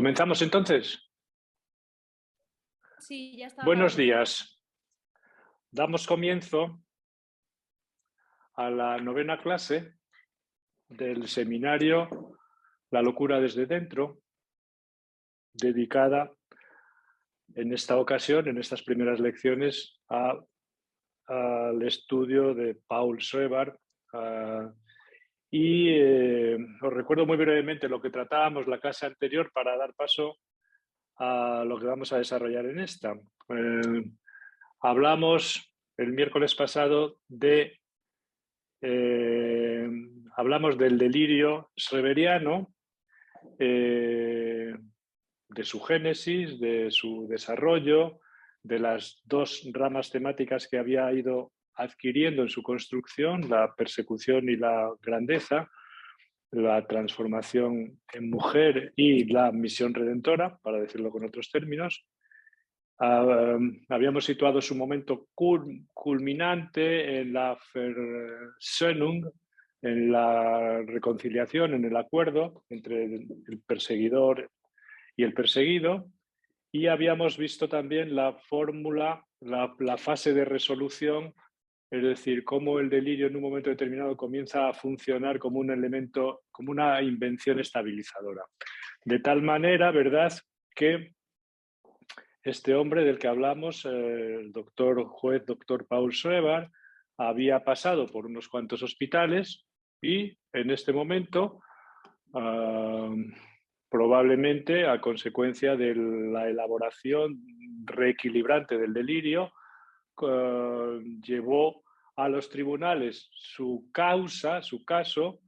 ¿Comenzamos entonces? Sí, ya está Buenos grabando. días. Damos comienzo a la 9ª clase del seminario La locura desde dentro, dedicada en esta ocasión, en estas primeras lecciones, al estudio de Paul Schreber. Os recuerdo muy brevemente lo que tratábamos la clase anterior para dar paso a lo que vamos a desarrollar en esta. Hablamos el miércoles pasado hablamos del delirio schreberiano, de su génesis, de su desarrollo, de las dos ramas temáticas que había ido adquiriendo en su construcción, la persecución y la grandeza, la transformación en mujer y la misión redentora, para decirlo con otros términos. Habíamos situado su momento culminante en la Versöhnung, en la reconciliación, en el acuerdo entre el perseguidor y el perseguido, y habíamos visto también la fórmula, la fase de resolución, es decir, cómo el delirio en un momento determinado comienza a funcionar como un elemento, como una invención estabilizadora. De tal manera, ¿verdad?, que este hombre del que hablamos, el juez doctor Paul Schreber, había pasado por unos cuantos hospitales y en este momento, probablemente a consecuencia de la elaboración reequilibrante del delirio, llevó a los tribunales su causa, su caso,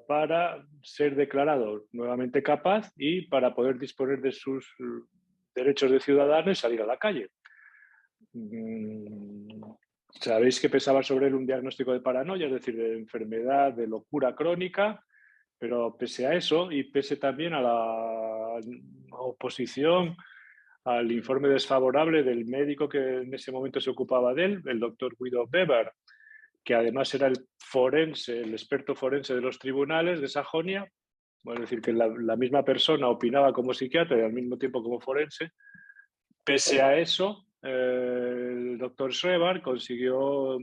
para ser declarado nuevamente capaz y para poder disponer de sus derechos de ciudadano y salir a la calle. Sabéis que pesaba sobre él un diagnóstico de paranoia, es decir, de enfermedad, de locura crónica, pero pese a eso y pese también a la oposición, al informe desfavorable del médico que en ese momento se ocupaba de él, el doctor Guido Weber, que además era el forense, el experto forense de los tribunales de Sajonia, es decir, que la misma persona opinaba como psiquiatra y al mismo tiempo como forense. Pese a eso, el doctor Schreber consiguió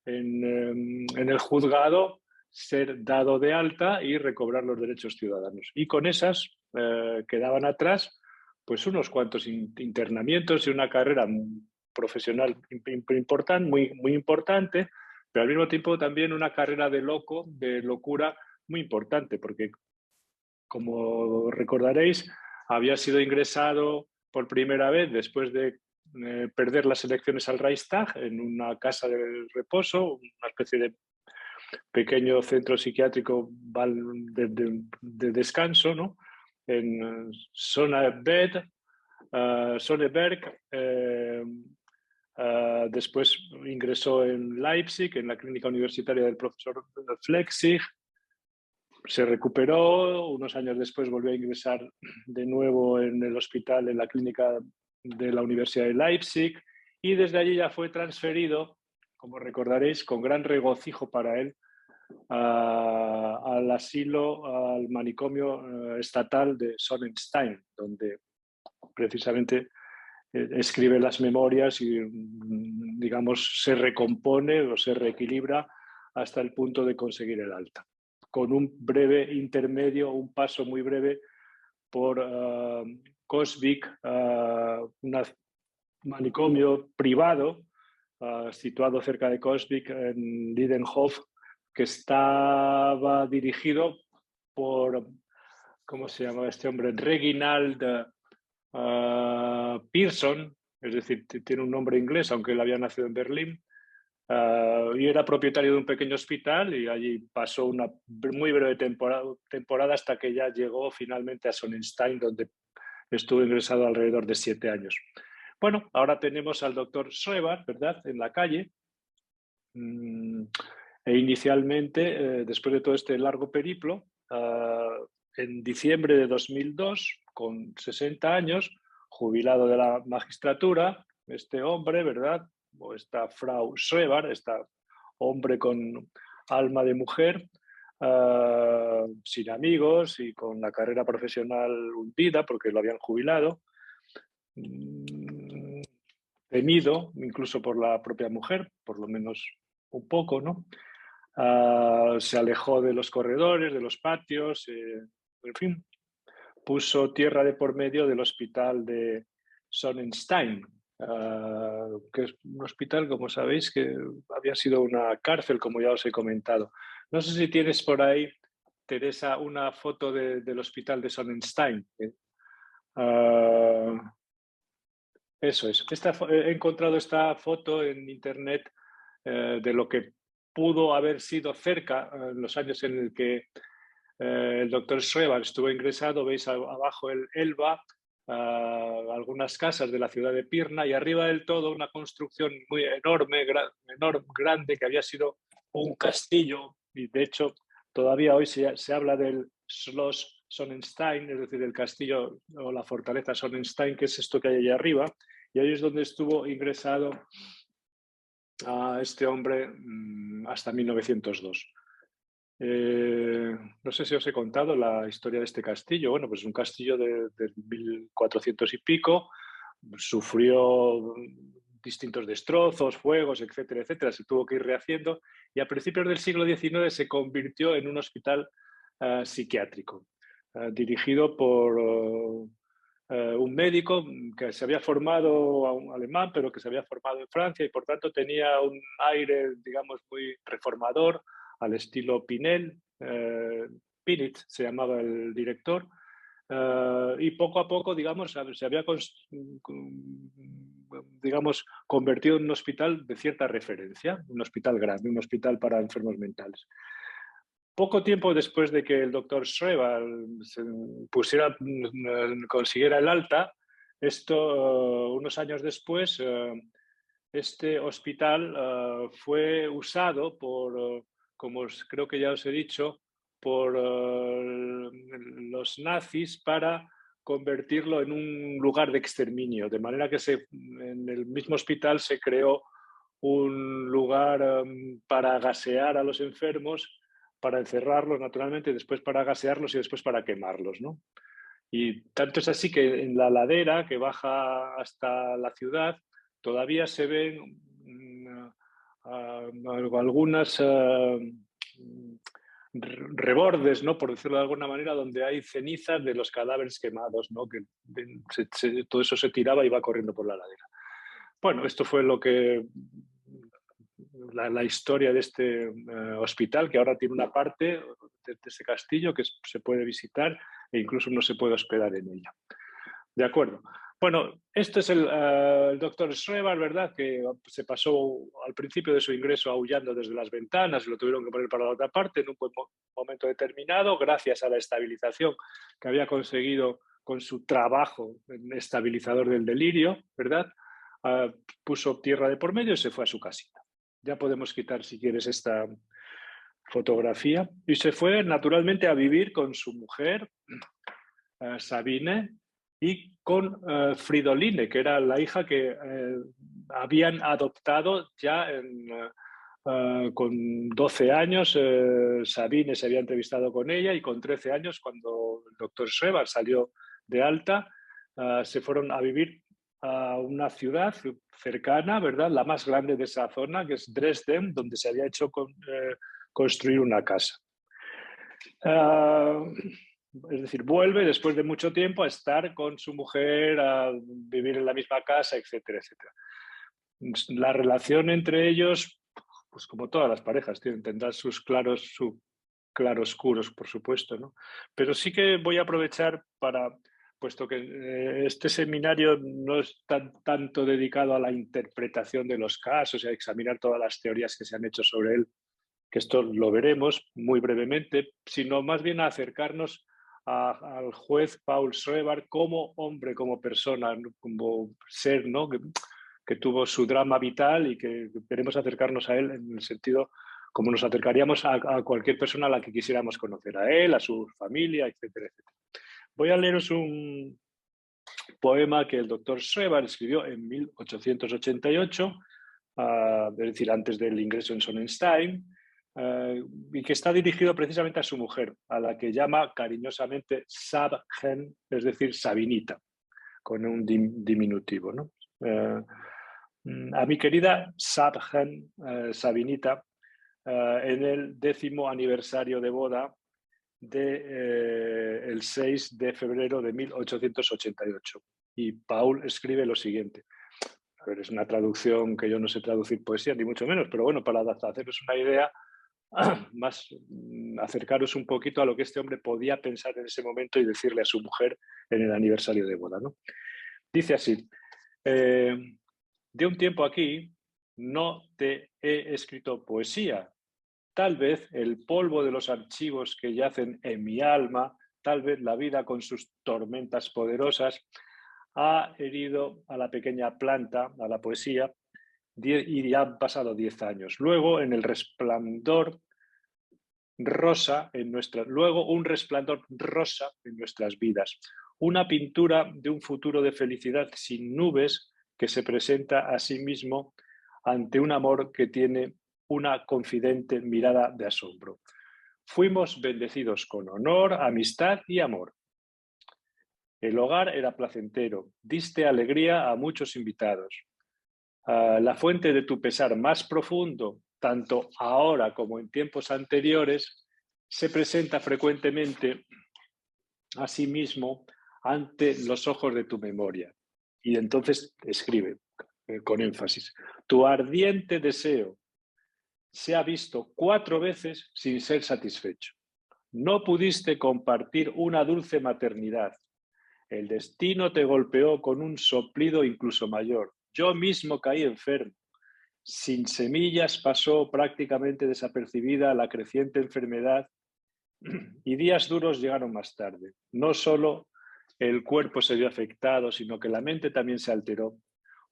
en el juzgado ser dado de alta y recobrar los derechos ciudadanos. Y con esas quedaban atrás pues unos cuantos internamientos y una carrera profesional importante, muy importante, pero al mismo tiempo también una carrera de locura muy importante, porque como recordaréis, había sido ingresado por primera vez después de perder las elecciones al Reichstag en una casa de reposo, una especie de pequeño centro psiquiátrico de descanso, ¿no?, en Sonneberg. Después ingresó en Leipzig, en la clínica universitaria del profesor Flechsig. Se recuperó, unos años después volvió a ingresar de nuevo en el hospital, en la clínica de la Universidad de Leipzig, y desde allí ya fue transferido, como recordaréis, con gran regocijo para él, al asilo, al manicomio estatal de Sonnenstein, donde precisamente escribe las memorias y, digamos, se recompone o se reequilibra hasta el punto de conseguir el alta, con un breve intermedio, un paso muy breve por Coswig, un manicomio privado situado cerca de Coswig, en Lidenhof, que estaba dirigido por, ¿cómo se llama este hombre?, Reginald Pearson, es decir, tiene un nombre inglés, aunque él había nacido en Berlín, y era propietario de un pequeño hospital, y allí pasó una muy breve temporada hasta que ya llegó finalmente a Sonnenstein, donde estuvo ingresado alrededor de 7 años. Bueno, ahora tenemos al doctor Schreber, ¿verdad?, en la calle. E inicialmente, después de todo este largo periplo, en diciembre de 2002, con 60 años, jubilado de la magistratura, este hombre, ¿verdad?, o esta Frau Schreber, este hombre con alma de mujer, sin amigos y con la carrera profesional hundida porque lo habían jubilado, temido incluso por la propia mujer, por lo menos un poco, ¿no? Se alejó de los corredores, de los patios, en fin, puso tierra de por medio del hospital de Sonnenstein, que es un hospital, como sabéis, que había sido una cárcel, como ya os he comentado. No sé si tienes por ahí, Teresa, una foto del hospital de Sonnenstein. Eso es. He encontrado esta foto en internet de lo que pudo haber sido cerca en los años en el que el doctor Schreber estuvo ingresado. Veis abajo el Elba, algunas casas de la ciudad de Pirna y arriba del todo una construcción muy enorme, grande, que había sido un castillo. Y de hecho, todavía hoy se habla del Schloss Sonnenstein, es decir, el castillo o la fortaleza Sonnenstein, que es esto que hay allá arriba. Y ahí es donde estuvo ingresado a este hombre hasta 1902. No sé si os he contado la historia de este castillo. Bueno, pues es un castillo de 1400 y pico, sufrió distintos destrozos, fuegos, etcétera, etcétera. Se tuvo que ir rehaciendo y a principios del siglo XIX se convirtió en un hospital psiquiátrico, dirigido por un médico que se había formado, un alemán, pero que se había formado en Francia y por tanto tenía un aire, digamos, muy reformador, al estilo Pinel. Pinit se llamaba el director. Y poco a poco, digamos, se había digamos, convertido en un hospital de cierta referencia, un hospital grande, un hospital para enfermos mentales. Poco tiempo después de que el doctor Schreber consiguiera el alta, unos años después, este hospital fue usado por, como creo que ya os he dicho, por los nazis para convertirlo en un lugar de exterminio, de manera que en el mismo hospital se creó un lugar para gasear a los enfermos, para encerrarlos naturalmente, después para gasearlos y después para quemarlos, ¿no? Y tanto es así que en la ladera que baja hasta la ciudad todavía se ven algunas rebordes, ¿no? Por decirlo de alguna manera, donde hay cenizas de los cadáveres quemados, ¿no? Que todo eso se tiraba y iba corriendo por la ladera. Bueno, esto fue la historia de este hospital, que ahora tiene una parte de ese castillo que se puede visitar e incluso no se puede hospedar en ella. De acuerdo. Bueno, este es el doctor Schreber, ¿verdad? Que se pasó al principio de su ingreso aullando desde las ventanas y lo tuvieron que poner para la otra parte en un momento determinado, gracias a la estabilización que había conseguido con su trabajo estabilizador del delirio, ¿verdad? Puso tierra de por medio y se fue a su casita. Ya podemos quitar, si quieres, esta fotografía. Y se fue naturalmente a vivir con su mujer, Sabine, y con Fridoline, que era la hija que habían adoptado ya con 12 años. Sabine se había entrevistado con ella y con 13 años, cuando el doctor Schreber salió de alta, se fueron a vivir a una ciudad cercana, ¿verdad? La más grande de esa zona, que es Dresden, donde se había hecho construir una casa. Es decir, vuelve después de mucho tiempo a estar con su mujer, a vivir en la misma casa, etcétera, etcétera. La relación entre ellos, pues como todas las parejas, tendrán sus claroscuros, por supuesto, ¿no? Pero sí que voy a aprovechar puesto que este seminario no es tanto dedicado a la interpretación de los casos y a examinar todas las teorías que se han hecho sobre él, que esto lo veremos muy brevemente, sino más bien a acercarnos al juez Paul Schreber como hombre, como persona, como ser, ¿no? Que tuvo su drama vital y que queremos acercarnos a él en el sentido como nos acercaríamos a cualquier persona a la que quisiéramos conocer, a él, a su familia, etcétera, etcétera. Voy a leeros un poema que el doctor Schreber escribió en 1888, es decir, antes del ingreso en Sonnenstein, y que está dirigido precisamente a su mujer, a la que llama cariñosamente Sabgen, es decir, Sabinita, con un diminutivo, ¿no? A mi querida Sabgen, Sabinita, en el 10º aniversario de boda el 6 de febrero de 1888. Y Paul escribe lo siguiente. A ver, es una traducción que yo no sé traducir poesía, ni mucho menos, pero bueno, para haceros una idea, más acercaros un poquito a lo que este hombre podía pensar en ese momento y decirle a su mujer en el aniversario de boda, ¿no? Dice así, de un tiempo aquí no te he escrito poesía, tal vez el polvo de los archivos que yacen en mi alma, tal vez la vida con sus tormentas poderosas, ha herido a la pequeña planta, a la poesía, y ya han pasado 10 años. Luego, en el resplandor rosa luego un resplandor rosa en nuestras vidas. Una pintura de un futuro de felicidad sin nubes que se presenta a sí mismo ante un amor que tiene una confidente mirada de asombro. Fuimos bendecidos con honor, amistad y amor. El hogar era placentero, diste alegría a muchos invitados. La fuente de tu pesar más profundo, tanto ahora como en tiempos anteriores, se presenta frecuentemente a sí mismo ante los ojos de tu memoria. Y entonces escribe con énfasis, tu ardiente deseo se ha visto 4 veces sin ser satisfecho. No pudiste compartir una dulce maternidad. El destino te golpeó con un soplido incluso mayor. Yo mismo caí enfermo. Sin semillas pasó prácticamente desapercibida la creciente enfermedad y días duros llegaron más tarde. No solo el cuerpo se vio afectado, sino que la mente también se alteró.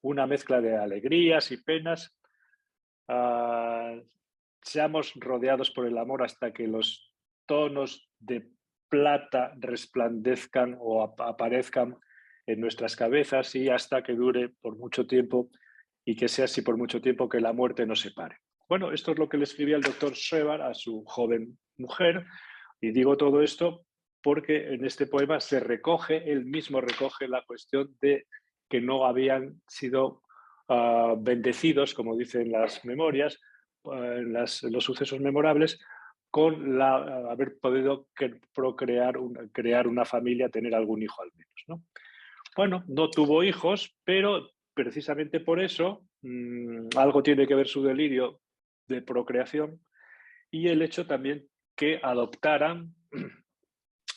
Una mezcla de alegrías y penas. Seamos rodeados por el amor hasta que los tonos de plata resplandezcan o aparezcan en nuestras cabezas y hasta que dure por mucho tiempo y que sea así por mucho tiempo que la muerte nos separe. Bueno, esto es lo que le escribía el doctor Schreber a su joven mujer y digo todo esto porque en este poema se recoge, él mismo recoge la cuestión de que no habían sido bendecidos, como dicen las memorias, los sucesos memorables, con haber podido crear una familia, tener algún hijo al menos, ¿no? Bueno, no tuvo hijos, pero precisamente por eso algo tiene que ver su delirio de procreación y el hecho también que adoptaran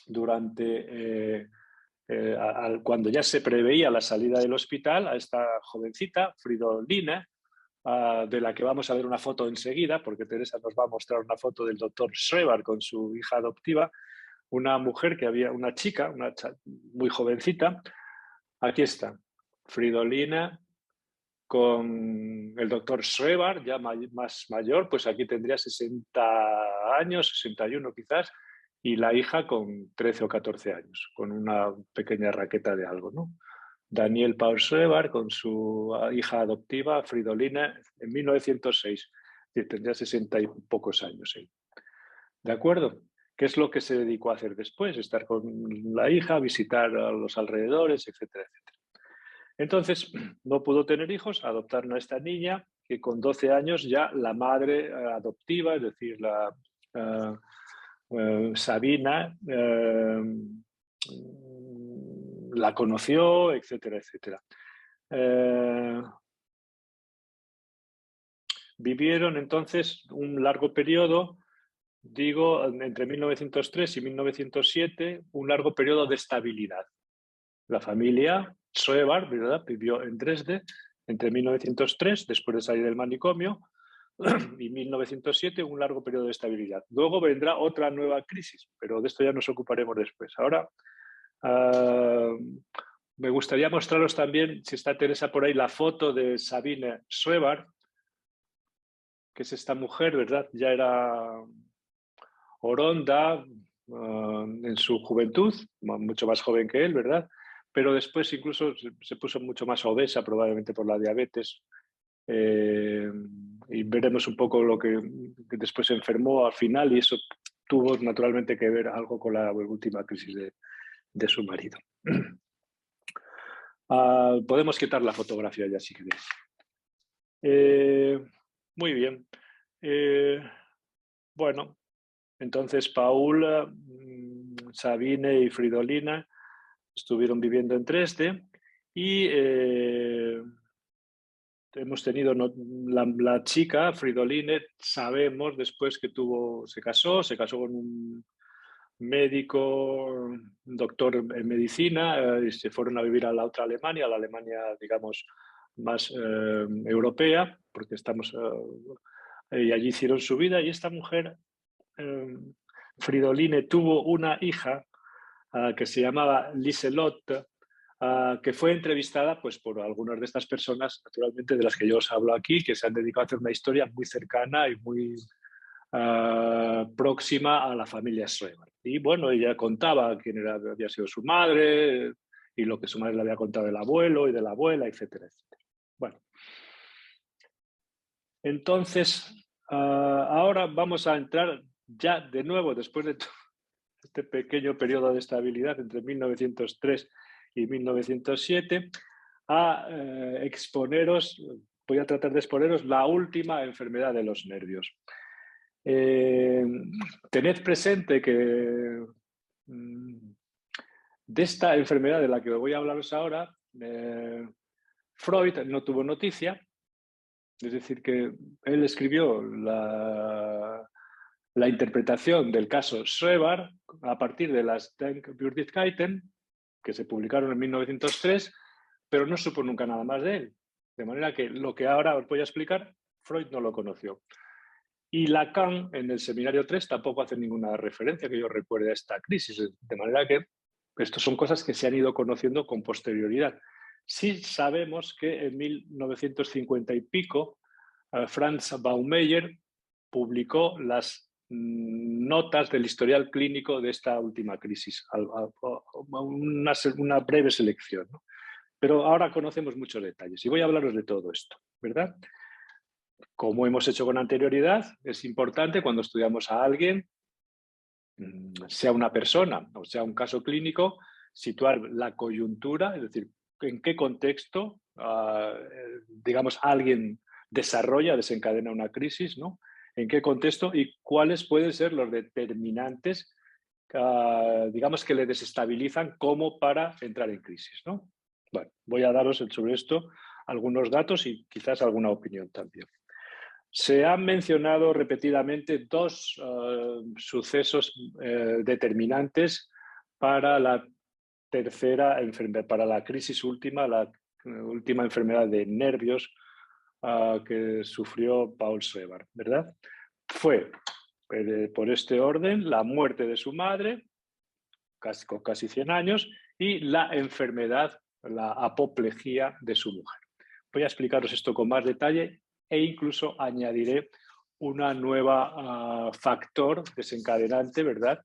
durante cuando ya se preveía la salida del hospital a esta jovencita, Fridolina, de la que vamos a ver una foto enseguida, porque Teresa nos va a mostrar una foto del doctor Schreber con su hija adoptiva, una mujer una chica muy jovencita. Aquí está, Fridolina con el doctor Schreber, ya más mayor, pues aquí tendría 60 años, 61 quizás, y la hija con 13 o 14 años, con una pequeña raqueta de algo, ¿no? Daniel Paul Schreber con su hija adoptiva, Fridolina, en 1906. Tendría 60 y pocos años. ¿Sí? ¿De acuerdo? ¿Qué es lo que se dedicó a hacer después? Estar con la hija, visitar a los alrededores, etcétera, etcétera. Entonces, no pudo tener hijos, adoptaron a esta niña, que con 12 años ya la madre adoptiva, es decir, la Sabina, la conoció, etcétera, etcétera. Vivieron entonces un largo periodo, digo, entre 1903 y 1907, un largo periodo de estabilidad. La familia Schreber, ¿verdad?, vivió en Dresde entre 1903, después de salir del manicomio, y 1907, un largo periodo de estabilidad. Luego vendrá otra nueva crisis, pero de esto ya nos ocuparemos después. Ahora, me gustaría mostraros también, si está Teresa por ahí, la foto de Sabine Schreber, que es esta mujer, ¿verdad? Ya era oronda en su juventud, mucho más joven que él, ¿verdad? Pero después incluso se puso mucho más obesa, probablemente por la diabetes. y veremos un poco lo que después se enfermó al final, y eso tuvo naturalmente que ver algo con la última crisis de su marido. Podemos quitar la fotografía ya si queréis. Muy bien. Bueno, entonces Paula, Sabine y Fridolina estuvieron viviendo en Dresde y hemos tenido la chica, Fridoline, sabemos después que se casó con un médico, un doctor en medicina, y se fueron a vivir a la otra Alemania, a la Alemania, digamos, más europea, porque y allí hicieron su vida, y esta mujer, Fridoline, tuvo una hija que se llamaba Liselotte, que fue entrevistada pues, por algunas de estas personas, naturalmente, de las que yo os hablo aquí, que se han dedicado a hacer una historia muy cercana y muy próxima a la familia Schreber. Y bueno, ella contaba quién había sido su madre y lo que su madre le había contado del abuelo y de la abuela, etcétera, etcétera. Bueno, entonces, ahora vamos a entrar ya de nuevo, después de este pequeño periodo de estabilidad entre 1903 y 1907, voy a tratar de exponeros la última enfermedad de los nervios. Tened presente que de esta enfermedad de la que voy a hablaros ahora, Freud no tuvo noticia, es decir, que él escribió la interpretación del caso Schreber a partir de las Denkwürdigkeiten, que se publicaron en 1903, pero no supo nunca nada más de él. De manera que lo que ahora os voy a explicar, Freud no lo conoció. Y Lacan, en el seminario 3, tampoco hace ninguna referencia que yo recuerde a esta crisis. De manera que estas son cosas que se han ido conociendo con posterioridad. Sí sabemos que en 1950 y pico, Franz Baumeier publicó las notas del historial clínico de esta última crisis, una breve selección, ¿no? Pero ahora conocemos muchos detalles y voy a hablaros de todo esto, ¿verdad? Como hemos hecho con anterioridad, es importante cuando estudiamos a alguien, sea una persona o sea un caso clínico, situar la coyuntura, es decir, en qué contexto, digamos, alguien desencadena una crisis, ¿no? En qué contexto y cuáles pueden ser los determinantes, digamos, que le desestabilizan como para entrar en crisis, ¿no? Bueno, voy a daros sobre esto algunos datos y quizás alguna opinión también. Se han mencionado repetidamente dos sucesos determinantes para la tercera enfermedad, para la crisis última, la última enfermedad de nervios que sufrió Paul Schreber, ¿verdad? Fue, por este orden, la muerte de su madre, con casi 100 años, y la enfermedad, la apoplejía de su mujer. Voy a explicaros esto con más detalle e incluso añadiré una nueva factor desencadenante, ¿verdad?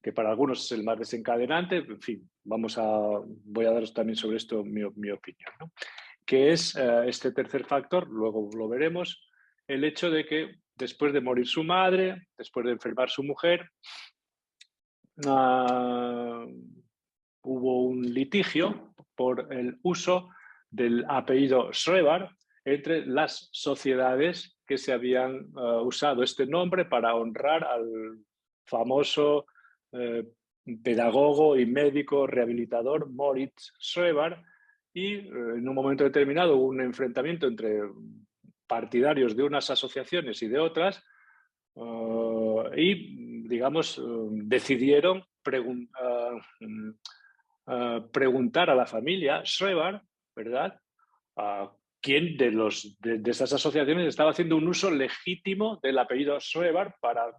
Que para algunos es el más desencadenante. En fin, voy a daros también sobre esto mi opinión, ¿no? Que es este tercer factor, luego lo veremos, el hecho de que después de morir su madre, después de enfermar su mujer, hubo un litigio por el uso del apellido Schreber entre las sociedades que se habían usado este nombre para honrar al famoso pedagogo y médico rehabilitador Moritz Schreber, y en un momento determinado hubo un enfrentamiento entre partidarios de unas asociaciones y de otras, y, digamos, decidieron preguntar a la familia Schreber, ¿verdad? ¿Quién de esas asociaciones estaba haciendo un uso legítimo del apellido Schreber para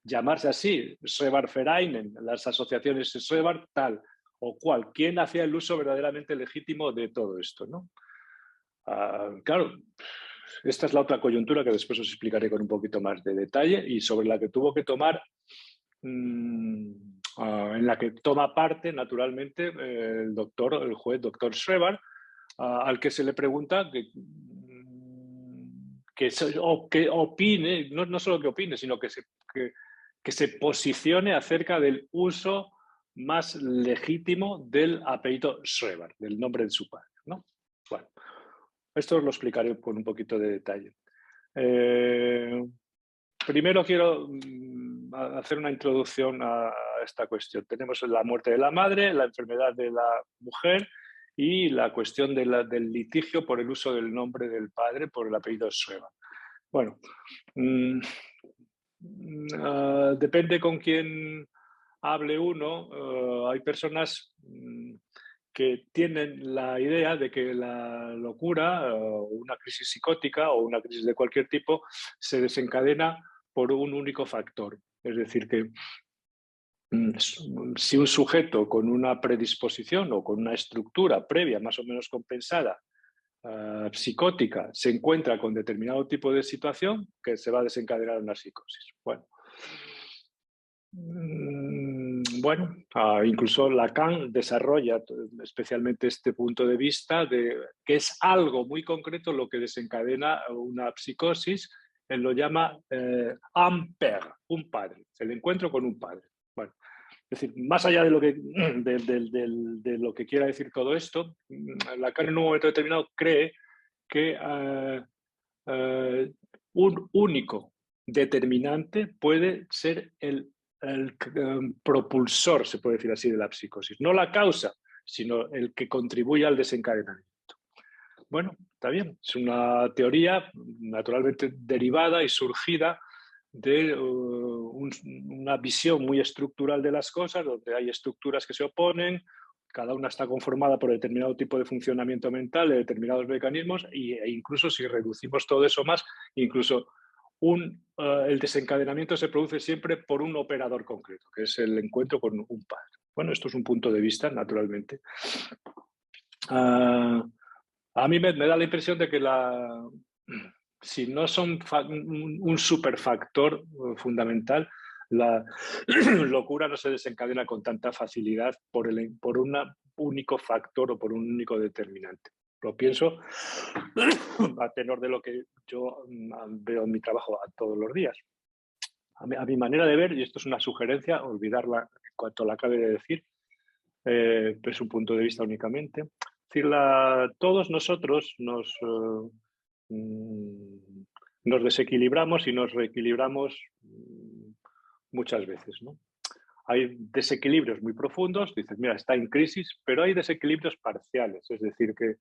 llamarse así, Schrebervereinen, las asociaciones Schreber tal o cual? ¿Quién hacía el uso verdaderamente legítimo de todo esto, ¿no? Claro, esta es la otra coyuntura que después os explicaré con un poquito más de detalle y sobre la que tuvo que tomar, en la que toma parte naturalmente el juez doctor Schreber, al que se le pregunta que opine, no solo que opine, sino que se posicione acerca del uso más legítimo del apellido Schreber, del nombre de su padre, ¿no? Bueno, esto os lo explicaré con un poquito de detalle. Primero quiero hacer una introducción a esta cuestión. Tenemos la muerte de la madre, la enfermedad de la mujer y la cuestión del litigio por el uso del nombre del padre por el apellido Schreber. Bueno, depende con quién hable uno. Hay personas que tienen la idea de que la locura, una crisis psicótica o una crisis de cualquier tipo se desencadena por un único factor. Es decir, que si un sujeto con una predisposición o con una estructura previa más o menos compensada, psicótica, se encuentra con determinado tipo de situación, que se va a desencadenar una psicosis. Bueno, incluso Lacan desarrolla especialmente este punto de vista de que es algo muy concreto lo que desencadena una psicosis. Él lo llama un père, un padre, el encuentro con un padre. Bueno, es decir, más allá de lo que quiera decir todo esto, Lacan en un momento determinado cree que un único determinante puede ser el propulsor, se puede decir así, de la psicosis. No la causa, sino el que contribuye al desencadenamiento. Bueno, está bien. Es una teoría naturalmente derivada y surgida de una visión muy estructural de las cosas, donde hay estructuras que se oponen, cada una está conformada por determinado tipo de funcionamiento mental, de determinados mecanismos, e incluso si reducimos todo eso más, incluso el desencadenamiento se produce siempre por un operador concreto, que es el encuentro con un padre. Bueno, esto es un punto de vista, naturalmente. A mí me da la impresión de que si no son un superfactor fundamental, la locura no se desencadena con tanta facilidad por un único factor o por un único determinante. Lo pienso a tenor de lo que yo veo en mi trabajo todos los días. A mi manera de ver, y esto es una sugerencia, olvidarla en cuanto la acabe de decir, es un punto de vista únicamente. Es decir, todos nosotros nos desequilibramos y nos reequilibramos muchas veces, ¿no? Hay desequilibrios muy profundos, dices, mira, está en crisis, pero hay desequilibrios parciales, es decir, que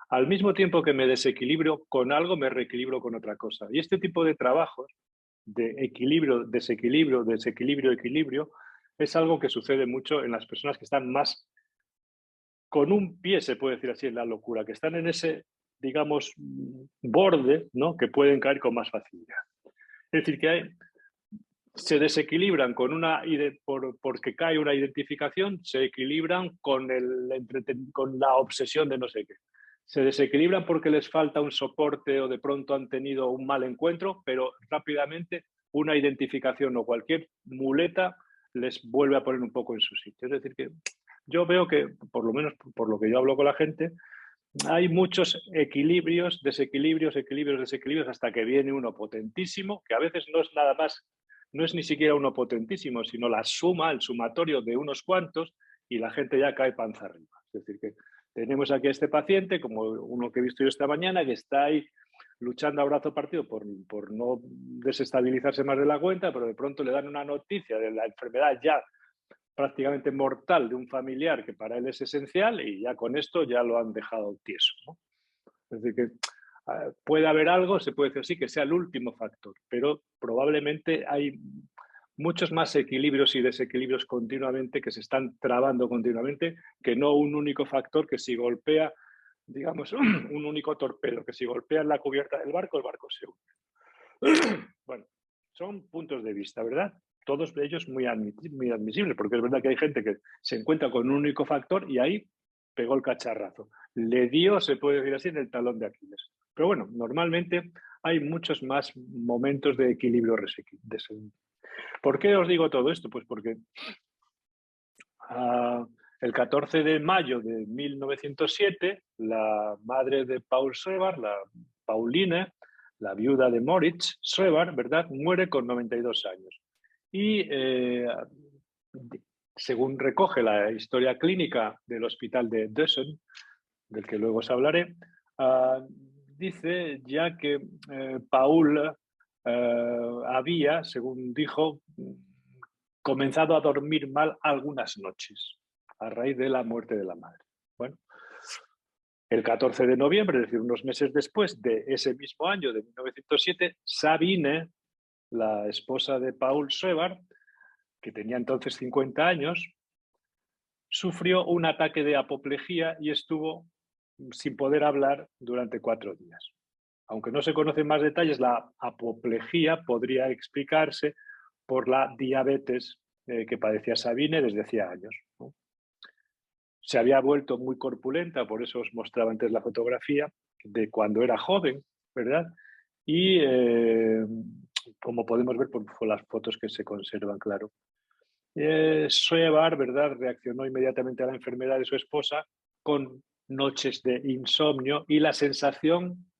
al mismo tiempo que me desequilibro con algo, me reequilibro con otra cosa. Y este tipo de trabajos de equilibrio, desequilibrio, desequilibrio, equilibrio, es algo que sucede mucho en las personas que están más con un pie, se puede decir así, en la locura, que están en ese, digamos, borde, ¿no? Que pueden caer con más facilidad. Es decir, que se desequilibran porque cae una identificación, se equilibran con la obsesión de no sé qué. Se desequilibran porque les falta un soporte o de pronto han tenido un mal encuentro, pero rápidamente una identificación o cualquier muleta les vuelve a poner un poco en su sitio. Es decir, que yo veo que, por lo menos por lo que yo hablo con la gente, hay muchos equilibrios, desequilibrios, equilibrios, desequilibrios, hasta que viene uno potentísimo, que a veces no es nada más, no es ni siquiera uno potentísimo, sino la suma, el sumatorio de unos cuantos, y la gente ya cae panza arriba. Es decir, que tenemos aquí a este paciente, como uno que he visto yo esta mañana, que está ahí luchando a brazo partido por no desestabilizarse más de la cuenta, pero de pronto le dan una noticia de la enfermedad ya prácticamente mortal de un familiar que para él es esencial y ya con esto ya lo han dejado tieso, ¿no? Es decir, que puede haber algo, se puede decir así, que sea el último factor, pero probablemente hay muchos más equilibrios y desequilibrios continuamente que se están trabando continuamente que no un único factor que si golpea, digamos, un único torpedo, que si golpea en la cubierta del barco, el barco se hunde. Bueno, son puntos de vista, ¿verdad? Todos ellos muy admisibles, porque es verdad que hay gente que se encuentra con un único factor y ahí pegó el cacharrazo. Le dio, se puede decir así, en el talón de Aquiles. Pero bueno, normalmente hay muchos más momentos de equilibrio. ¿Por qué os digo todo esto? Pues porque el 14 de mayo de 1907, la madre de Paul Schreber, la Pauline, la viuda de Moritz Schreber, ¿verdad?, muere con 92 años. Y según recoge la historia clínica del hospital de Dösen, del que luego os hablaré, dice ya que Paul había, según dijo, comenzado a dormir mal algunas noches a raíz de la muerte de la madre. Bueno, el 14 de noviembre, es decir, unos meses después de ese mismo año de 1907, Sabine, la esposa de Paul Schreber, que tenía entonces 50 años, sufrió un ataque de apoplejía y estuvo sin poder hablar durante 4 días. Aunque no se conocen más detalles, la apoplejía podría explicarse por la diabetes que padecía Sabine desde hacía años, ¿no? Se había vuelto muy corpulenta, por eso os mostraba antes la fotografía de cuando era joven, ¿verdad? Y como podemos ver por las fotos que se conservan, claro. Schreber, ¿verdad?, reaccionó inmediatamente a la enfermedad de su esposa con noches de insomnio y la sensación,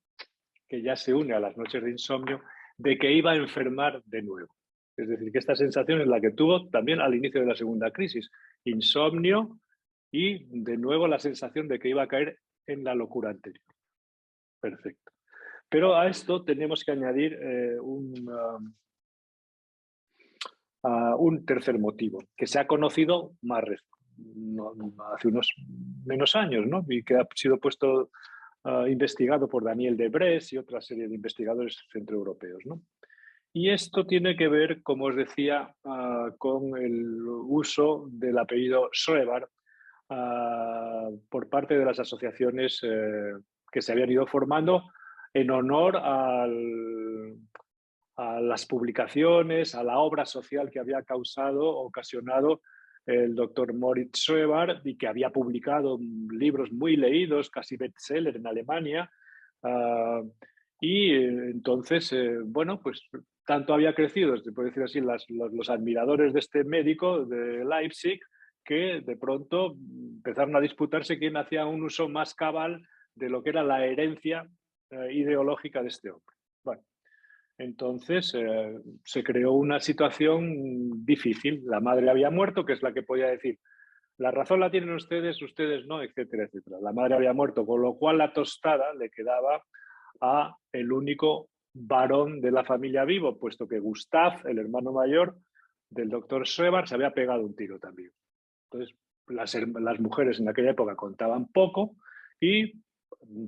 que ya se une a las noches de insomnio, de que iba a enfermar de nuevo. Es decir, que esta sensación es la que tuvo también al inicio de la segunda crisis. Insomnio y de nuevo la sensación de que iba a caer en la locura anterior. Perfecto. Pero a esto tenemos que añadir un tercer motivo, que se ha conocido hace unos menos años, ¿no?, y que ha sido investigado por Daniel Debrés y otra serie de investigadores centroeuropeos, ¿no? Y esto tiene que ver, como os decía, con el uso del apellido Schreber por parte de las asociaciones que se habían ido formando en honor a las publicaciones, a la obra social que había ocasionado el doctor Moritz Schreber y que había publicado libros muy leídos, casi bestseller en Alemania. Entonces, bueno, pues tanto había crecido, se puede decir así, los admiradores de este médico de Leipzig, que de pronto empezaron a disputarse quién hacía un uso más cabal de lo que era la herencia ideológica de este hombre. Bueno, entonces se creó una situación difícil. La madre había muerto, que es la que podía decir, la razón la tienen ustedes, ustedes no, etcétera, etcétera. La madre había muerto, con lo cual la tostada le quedaba a el único varón de la familia vivo, puesto que Gustav, el hermano mayor del doctor Schreber, se había pegado un tiro también. Entonces, las mujeres en aquella época contaban poco y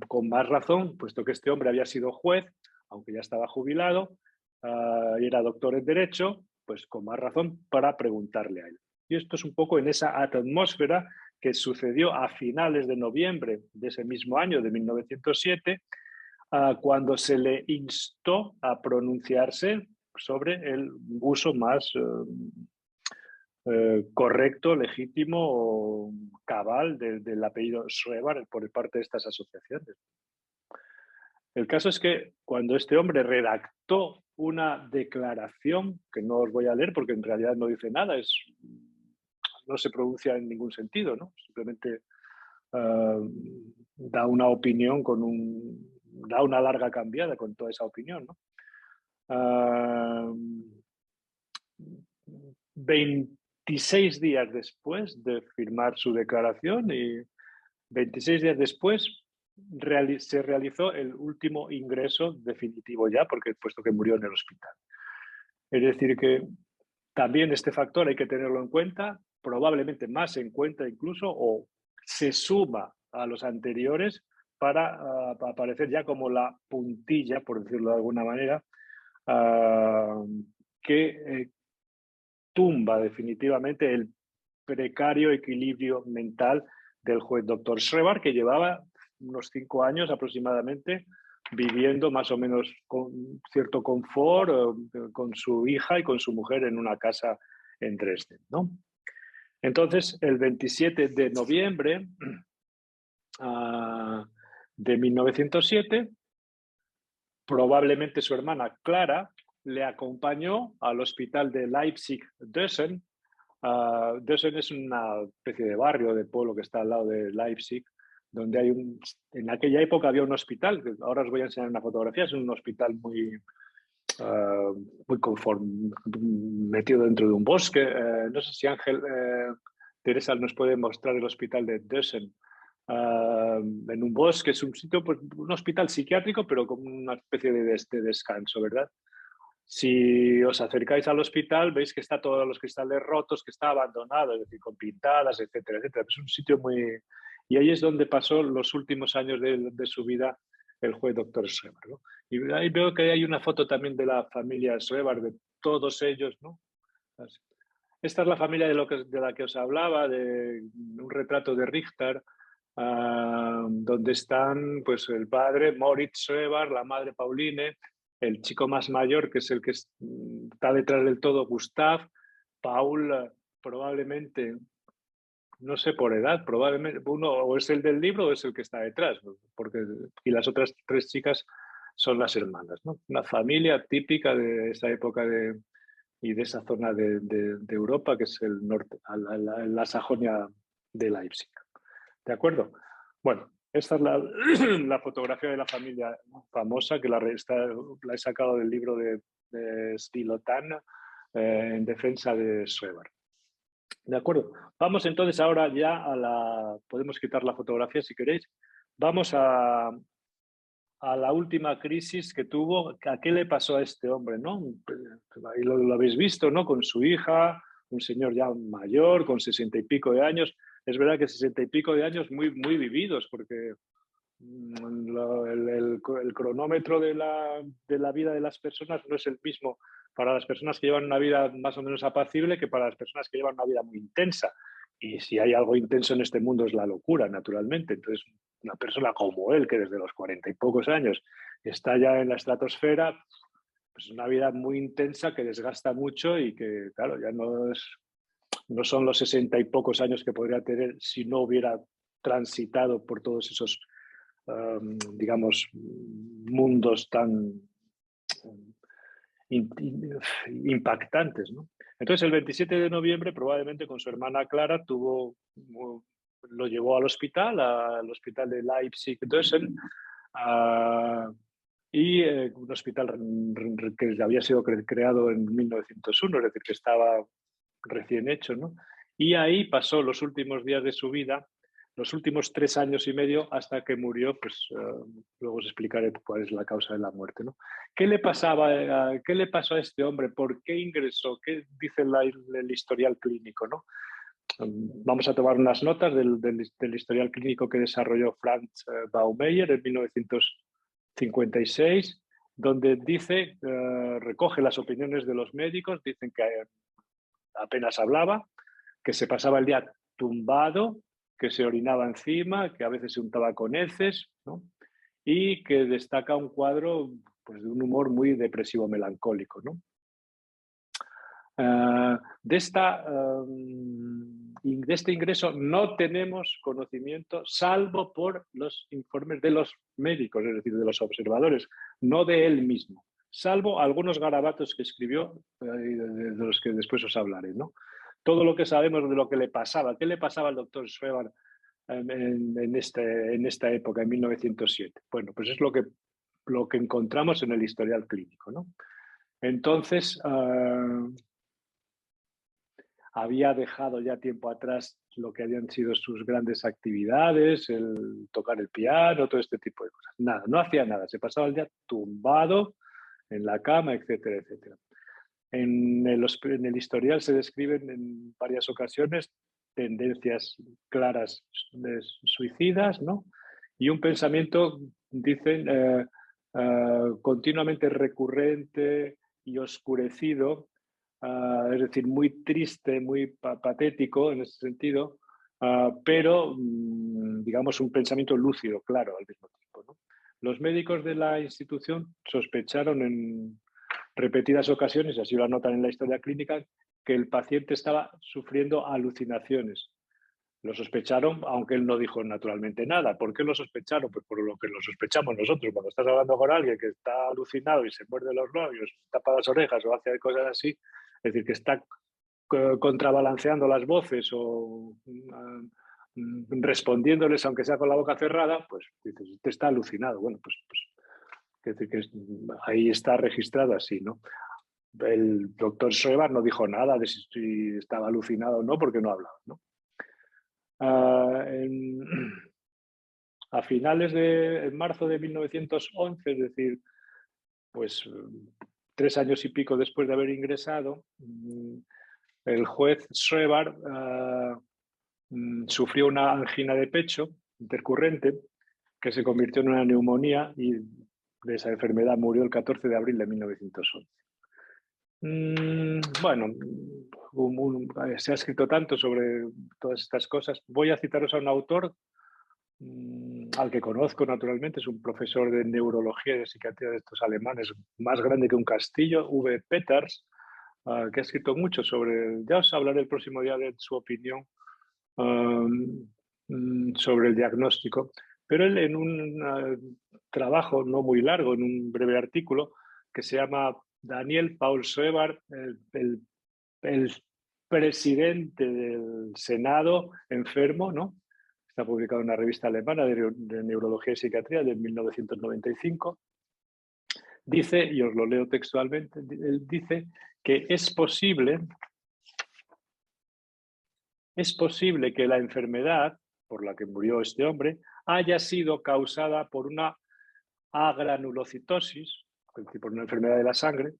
con más razón, puesto que este hombre había sido juez, aunque ya estaba jubilado, y era doctor en Derecho, pues con más razón para preguntarle a él. Y esto es un poco en esa atmósfera que sucedió a finales de noviembre de ese mismo año, de 1907, cuando se le instó a pronunciarse sobre el uso más correcto, legítimo o cabal del apellido Schreber por parte de estas asociaciones. El caso es que cuando este hombre redactó una declaración, que no os voy a leer porque en realidad no dice nada, no se pronuncia en ningún sentido, ¿no? Simplemente da una opinión da una larga cambiada con toda esa opinión, ¿no? 26 días después de firmar su declaración y 26 días después se realizó el último ingreso definitivo ya, porque puesto que murió en el hospital. Es decir que también este factor hay que tenerlo en cuenta, probablemente más en cuenta incluso, o se suma a los anteriores para aparecer ya como la puntilla, por decirlo de alguna manera, que tumba definitivamente el precario equilibrio mental del juez doctor Schreber, que llevaba unos 5 años aproximadamente viviendo más o menos con cierto confort con su hija y con su mujer en una casa en Dresden, ¿no? Entonces, el 27 de noviembre de 1907, probablemente su hermana Clara le acompañó al hospital de Leipzig-Dösen. Dösen es una especie de barrio, de pueblo que está al lado de Leipzig, donde hay en aquella época había un hospital, que ahora os voy a enseñar una fotografía, es un hospital muy metido dentro de un bosque. No sé si Ángel, Teresa nos puede mostrar el hospital de Dösen. En un bosque, es un sitio, pues, un hospital psiquiátrico, pero con una especie de descanso, ¿verdad? Si os acercáis al hospital, veis que está todos los cristales rotos, que está abandonado, es decir, con pintadas, etcétera, etcétera. Es un sitio muy... Y ahí es donde pasó los últimos años de su vida el juez doctor Schreber, ¿no? Y ahí veo que hay una foto también de la familia Schreber, de todos ellos, ¿no? Esta es la familia de la que os hablaba, de un retrato de Richter, donde están pues, el padre Moritz Schreber, la madre Pauline, el chico más mayor, que es el que está detrás del todo, Gustav, Paul, probablemente, no sé por edad, probablemente uno o es el del libro o es el que está detrás, porque, y las otras tres chicas son las hermanas, ¿no? Una familia típica de esa época y de esa zona de Europa, que es el norte, la Sajonia de Leipzig. ¿De acuerdo? Bueno, esta es la fotografía de la familia famosa, que la he sacado del libro de Stilotan, en defensa de Schreber. ¿De acuerdo? Vamos entonces ahora ya podemos quitar la fotografía si queréis. Vamos a la última crisis que tuvo. ¿A qué le pasó a este hombre, no? Ahí lo habéis visto, ¿no? Con su hija, un señor ya mayor, con 60 y pico de años. Es verdad que 60 y pico de años muy vividos, porque el cronómetro de la vida de las personas no es el mismo para las personas que llevan una vida más o menos apacible que para las personas que llevan una vida muy intensa. Y si hay algo intenso en este mundo es la locura, naturalmente. Entonces, una persona como él, que desde los 40 y pocos años está ya en la estratosfera, pues una vida muy intensa que desgasta mucho y que, claro, ya no son los 60 y pocos años que podría tener si no hubiera transitado por todos esos digamos, mundos tan impactantes, ¿no? Entonces, el 27 de noviembre, probablemente con su hermana Clara, lo llevó al hospital de Leipzig-Dösen, y un hospital que había sido creado en 1901, es decir, que estaba recién hecho, ¿no? Y ahí pasó los últimos días de su vida, los últimos 3 años y medio, hasta que murió. Pues luego os explicaré cuál es la causa de la muerte, ¿no? ¿Qué le pasó a este hombre? ¿Por qué ingresó? ¿Qué dice el historial clínico, no? Vamos a tomar unas notas del historial clínico que desarrolló Franz Baumeier en 1956, donde dice, recoge las opiniones de los médicos, dicen que apenas hablaba, que se pasaba el día tumbado, que se orinaba encima, que a veces se untaba con heces, ¿no? Y que destaca un cuadro, pues, de un humor muy depresivo melancólico, ¿no? De este ingreso no tenemos conocimiento, salvo por los informes de los médicos, es decir, de los observadores, no de él mismo, salvo algunos garabatos que escribió, de los que después os hablaré, ¿no? Todo lo que sabemos de lo que le pasaba, qué le pasaba al doctor Schreber en esta época, en 1907. Bueno, pues es lo que encontramos en el historial clínico, ¿no? Entonces, había dejado ya tiempo atrás lo que habían sido sus grandes actividades, el tocar el piano, todo este tipo de cosas. Nada, no hacía nada, se pasaba el día tumbado en la cama, etcétera, etcétera. En el historial se describen en varias ocasiones tendencias claras de suicidas, ¿no? Y un pensamiento, dicen, continuamente recurrente y oscurecido, es decir, muy triste, muy patético en ese sentido, pero, digamos, un pensamiento lúcido, claro, al mismo tiempo, ¿no? Los médicos de la institución sospecharon en repetidas ocasiones, así lo anotan en la historia clínica, que el paciente estaba sufriendo alucinaciones. Lo sospecharon, aunque él no dijo naturalmente nada. ¿Por qué lo sospecharon? Pues por lo que lo sospechamos nosotros. Cuando estás hablando con alguien que está alucinado y se muerde los labios, tapa las orejas o hace cosas así, es decir, que está contrabalanceando las voces o respondiéndoles, aunque sea con la boca cerrada, pues dices, usted está alucinado. Bueno, pues ahí está registrado así, ¿no? El doctor Schreber no dijo nada de si estaba alucinado o no, porque no hablaba, ¿no? A finales de marzo de 1911, es decir, pues 3 años y pico después de haber ingresado, el juez Schreber sufrió una angina de pecho intercurrente que se convirtió en una neumonía y de esa enfermedad murió el 14 de abril de 1911. Bueno, se ha escrito tanto sobre todas estas cosas. Voy a citaros a un autor al que conozco naturalmente, es un profesor de neurología y de psiquiatría de estos alemanes, más grande que un castillo, V. Peters, que ha escrito mucho sobre, ya os hablaré el próximo día de su opinión sobre el diagnóstico, pero él en un trabajo no muy largo, en un breve artículo que se llama Daniel Paul Schreber, el presidente del Senado enfermo, ¿no? Está publicado en una revista alemana de neurología y psiquiatría de 1995. Dice, y os lo leo textualmente, él dice que es posible que la enfermedad por la que murió este hombre haya sido causada por una agranulocitosis, por una enfermedad de la sangre,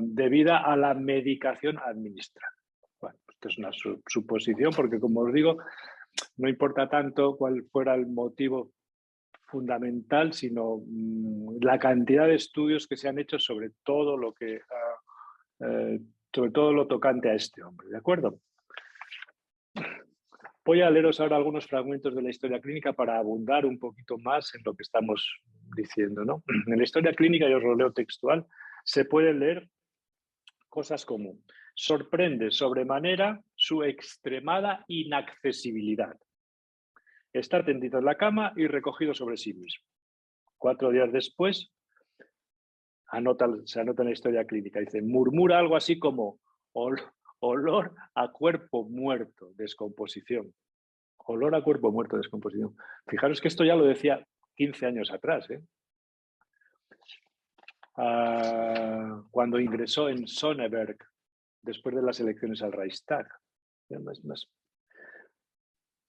debida a la medicación administrada. Bueno, esto es una suposición porque, como os digo, no importa tanto cuál fuera el motivo fundamental, sino la cantidad de estudios que se han hecho sobre todo lo que sobre todo lo tocante a este hombre, ¿de acuerdo? Voy a leeros ahora algunos fragmentos de la historia clínica para abundar un poquito más en lo que estamos diciendo, ¿no? En la historia clínica, yo os lo leo textual, se pueden leer cosas como: sorprende sobremanera su extremada inaccesibilidad. Está tendido en la cama y recogido sobre sí mismo. 4 días después, se anota en la historia clínica, dice, murmura algo así como olor a cuerpo muerto, descomposición. Olor a cuerpo muerto, descomposición. Fijaros que esto ya lo decía 15 años atrás, ¿eh? Cuando ingresó en Sonneberg, después de las elecciones al Reichstag.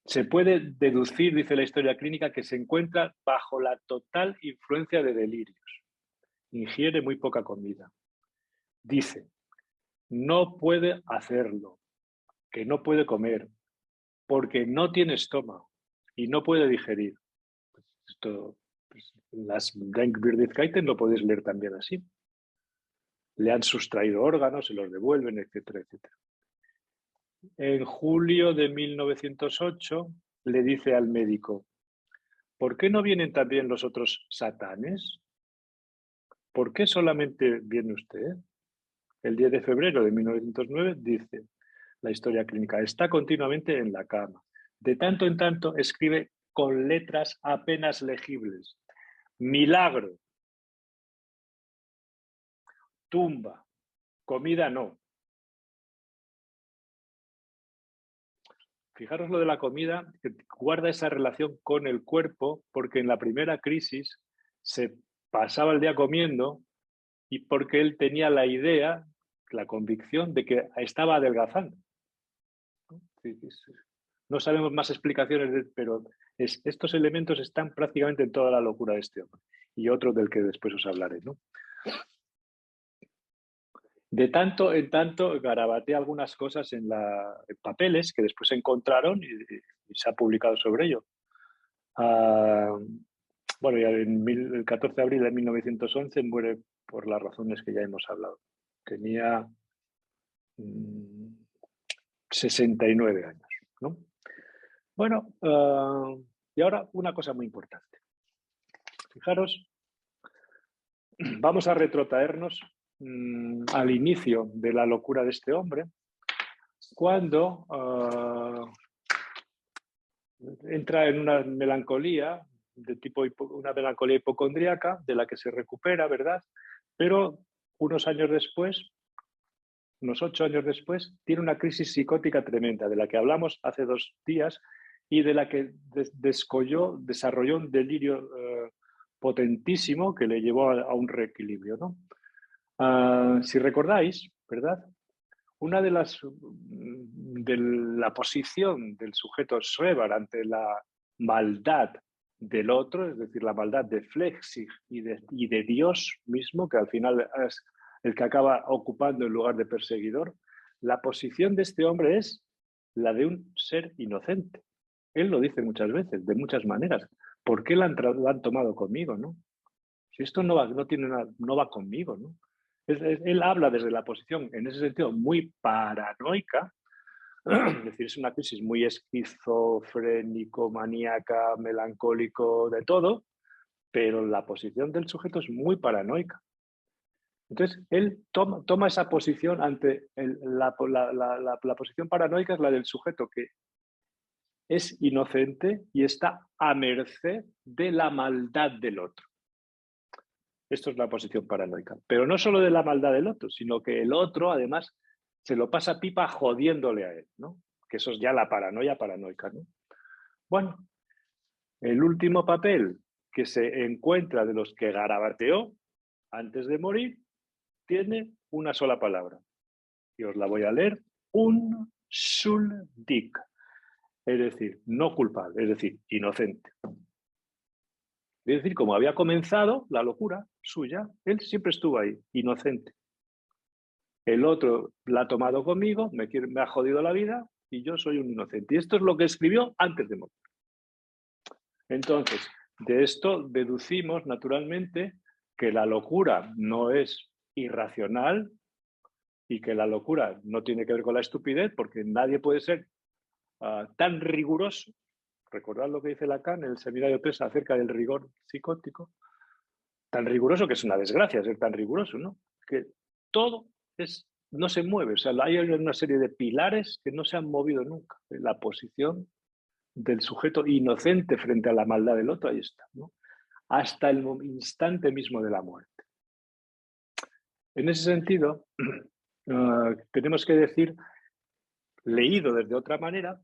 Se puede deducir, dice la historia clínica, que se encuentra bajo la total influencia de delirios. Ingiere muy poca comida. Dice, no puede hacerlo, que no puede comer, porque no tiene estómago y no puede digerir. Esto, pues, las Denkbirdigkeiten lo podéis leer también así. Le han sustraído órganos, se los devuelven, etcétera, etcétera. En julio de 1908 le dice al médico, ¿por qué no vienen también los otros satanes? ¿Por qué solamente viene usted? El 10 de febrero de 1909 dice la historia clínica, está continuamente en la cama. De tanto en tanto escribe con letras apenas legibles. Milagro. Tumba. Comida no. Fijaros lo de la comida, que guarda esa relación con el cuerpo, porque en la primera crisis se pasaba el día comiendo y porque él tenía la idea, la convicción de que estaba adelgazando. No sabemos más explicaciones, pero estos elementos están prácticamente en toda la locura de este hombre. Y otro del que después os hablaré, ¿no? De tanto en tanto garabatea algunas cosas en papeles que después se encontraron y se ha publicado sobre ello. Bueno, ya el 14 de abril de 1911 muere por las razones que ya hemos hablado. Tenía 69 años, ¿no? Bueno, y ahora una cosa muy importante. Fijaros, vamos a retrotraernos al inicio de la locura de este hombre, cuando entra en una melancolía de tipo una melancolía hipocondríaca de la que se recupera, ¿verdad? Pero unos 8 años después, tiene una crisis psicótica tremenda de la que hablamos hace 2 días y de la que desarrolló un delirio potentísimo que le llevó a un reequilibrio, ¿no? Si recordáis, ¿verdad? Una de la posición del sujeto Schreber ante la maldad del otro, es decir, la maldad de Flechsig y de Dios mismo, que al final es el que acaba ocupando el lugar de perseguidor, la posición de este hombre es la de un ser inocente. Él lo dice muchas veces, de muchas maneras. ¿Por qué la han tomado conmigo, no? Si esto no va conmigo, ¿no? Él habla desde la posición, en ese sentido, muy paranoica, es decir, es una crisis muy esquizofrénico, maníaca, melancólico, de todo, pero la posición del sujeto es muy paranoica. Entonces, él toma esa posición ante la posición paranoica, es la del sujeto que es inocente y está a merced de la maldad del otro. Esto es la posición paranoica. Pero no solo de la maldad del otro, sino que el otro, además, se lo pasa pipa jodiéndole a él, ¿no? Que eso es ya la paranoia paranoica, ¿no? Bueno, el último papel que se encuentra de los que garabateó antes de morir tiene una sola palabra. Y os la voy a leer. Unschuldig. Es decir, no culpable, es decir, inocente. Es decir, como había comenzado la locura suya, él siempre estuvo ahí, inocente. El otro la ha tomado conmigo, me ha jodido la vida y yo soy un inocente. Y esto es lo que escribió antes de morir. Entonces, de esto deducimos naturalmente que la locura no es irracional y que la locura no tiene que ver con la estupidez, porque nadie puede ser tan riguroso. Recordad lo que dice Lacan en el seminario 3 acerca del rigor psicótico. Tan riguroso que es una desgracia ser tan riguroso, ¿no? Que todo no se mueve. O sea, hay una serie de pilares que no se han movido nunca. La posición del sujeto inocente frente a la maldad del otro, ahí está, ¿no? Hasta el instante mismo de la muerte. En ese sentido, tenemos que decir, leído desde otra manera,